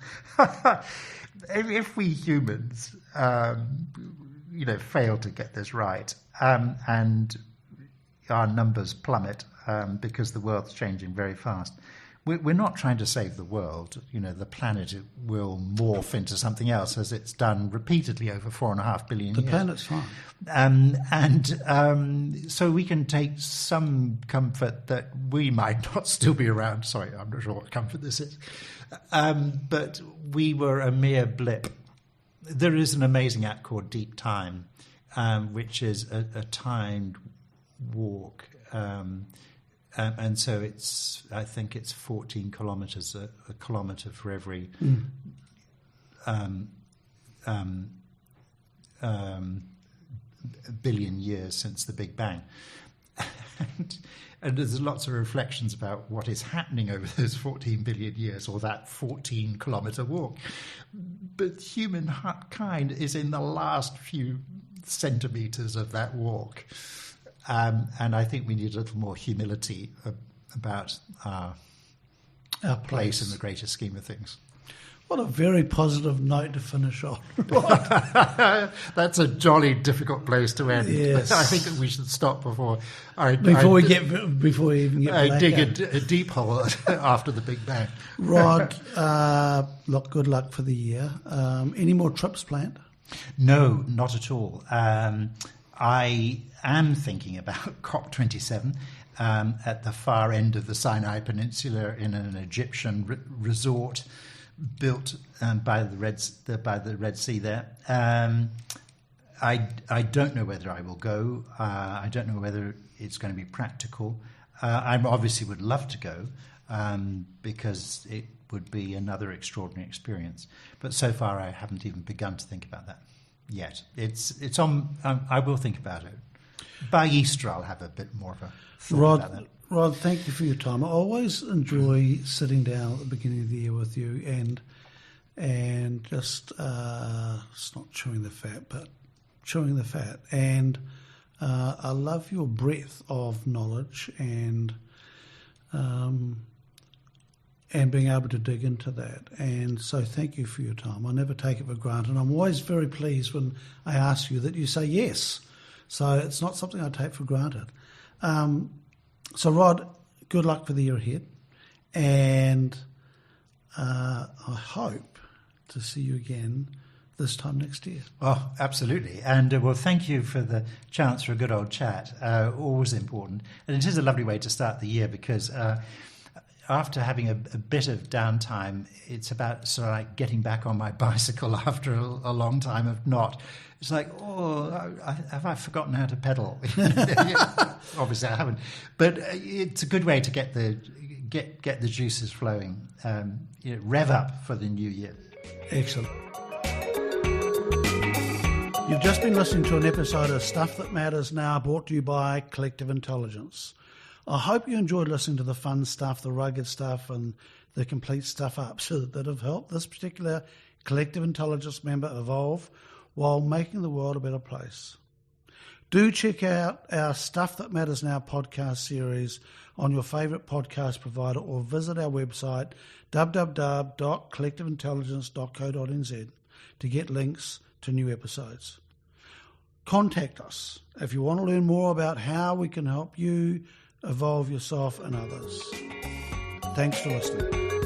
If we humans, fail to get this right, and our numbers plummet because the world's changing very fast, we're not trying to save the world. The planet will morph into something else, as it's done repeatedly over 4.5 billion years. The planet's fine. So we can take some comfort that we might not still be around. Sorry, I'm not sure what comfort this is. But we were a mere blip. There is an amazing app called Deep Time, which is a timed walk. And so I think it's 14 kilometres, a kilometre for every billion years since the Big Bang. And there's lots of reflections about what is happening over those 14 billion years, or that 14-kilometre walk. But humankind is in the last few centimetres of that walk. And I think we need a little more humility about our place in the greater scheme of things. What a very positive note to finish on. That's a jolly difficult place to end. Yes. I think that we should stop before Before we even get I black dig out. a deep hole after the Big Bang. Rod, look, good luck for the year. Any more trips planned? No, not at all. I am thinking about COP27 at the far end of the Sinai Peninsula in an Egyptian resort built by the Red Sea there. I don't know whether I will go. I don't know whether it's going to be practical. I obviously would love to go because it would be another extraordinary experience. But so far, I haven't even begun to think about that yet. It's on. I will think about it. By Easter, I'll have a bit more of a thought about that. Rod, thank you for your time. I always enjoy sitting down at the beginning of the year with you and just it's not chewing the fat, but chewing the fat. And I love your breadth of knowledge and being able to dig into that. And so thank you for your time. I never take it for granted. I'm always very pleased when I ask you that you say yes. So it's not something I take for granted. So, Rod, good luck for the year ahead. And I hope to see you again this time next year. Oh, absolutely. And well, thank you for the chance for a good old chat. Always important. And it is a lovely way to start the year because after having a bit of downtime, it's about sort of like getting back on my bicycle after a long time of not. It's like, have I forgotten how to pedal? Obviously, I haven't. But it's a good way to get the juices flowing. Rev up for the new year. Excellent. You've just been listening to an episode of Stuff That Matters Now, brought to you by Collective Intelligence. I hope you enjoyed listening to the fun stuff, the rugged stuff, and the complete stuff-ups that have helped this particular Collective Intelligence member evolve while making the world a better place. Do check out our Stuff That Matters Now podcast series on your favourite podcast provider or visit our website www.collectiveintelligence.co.nz to get links to new episodes. Contact us if you want to learn more about how we can help you evolve yourself and others. Thanks for listening.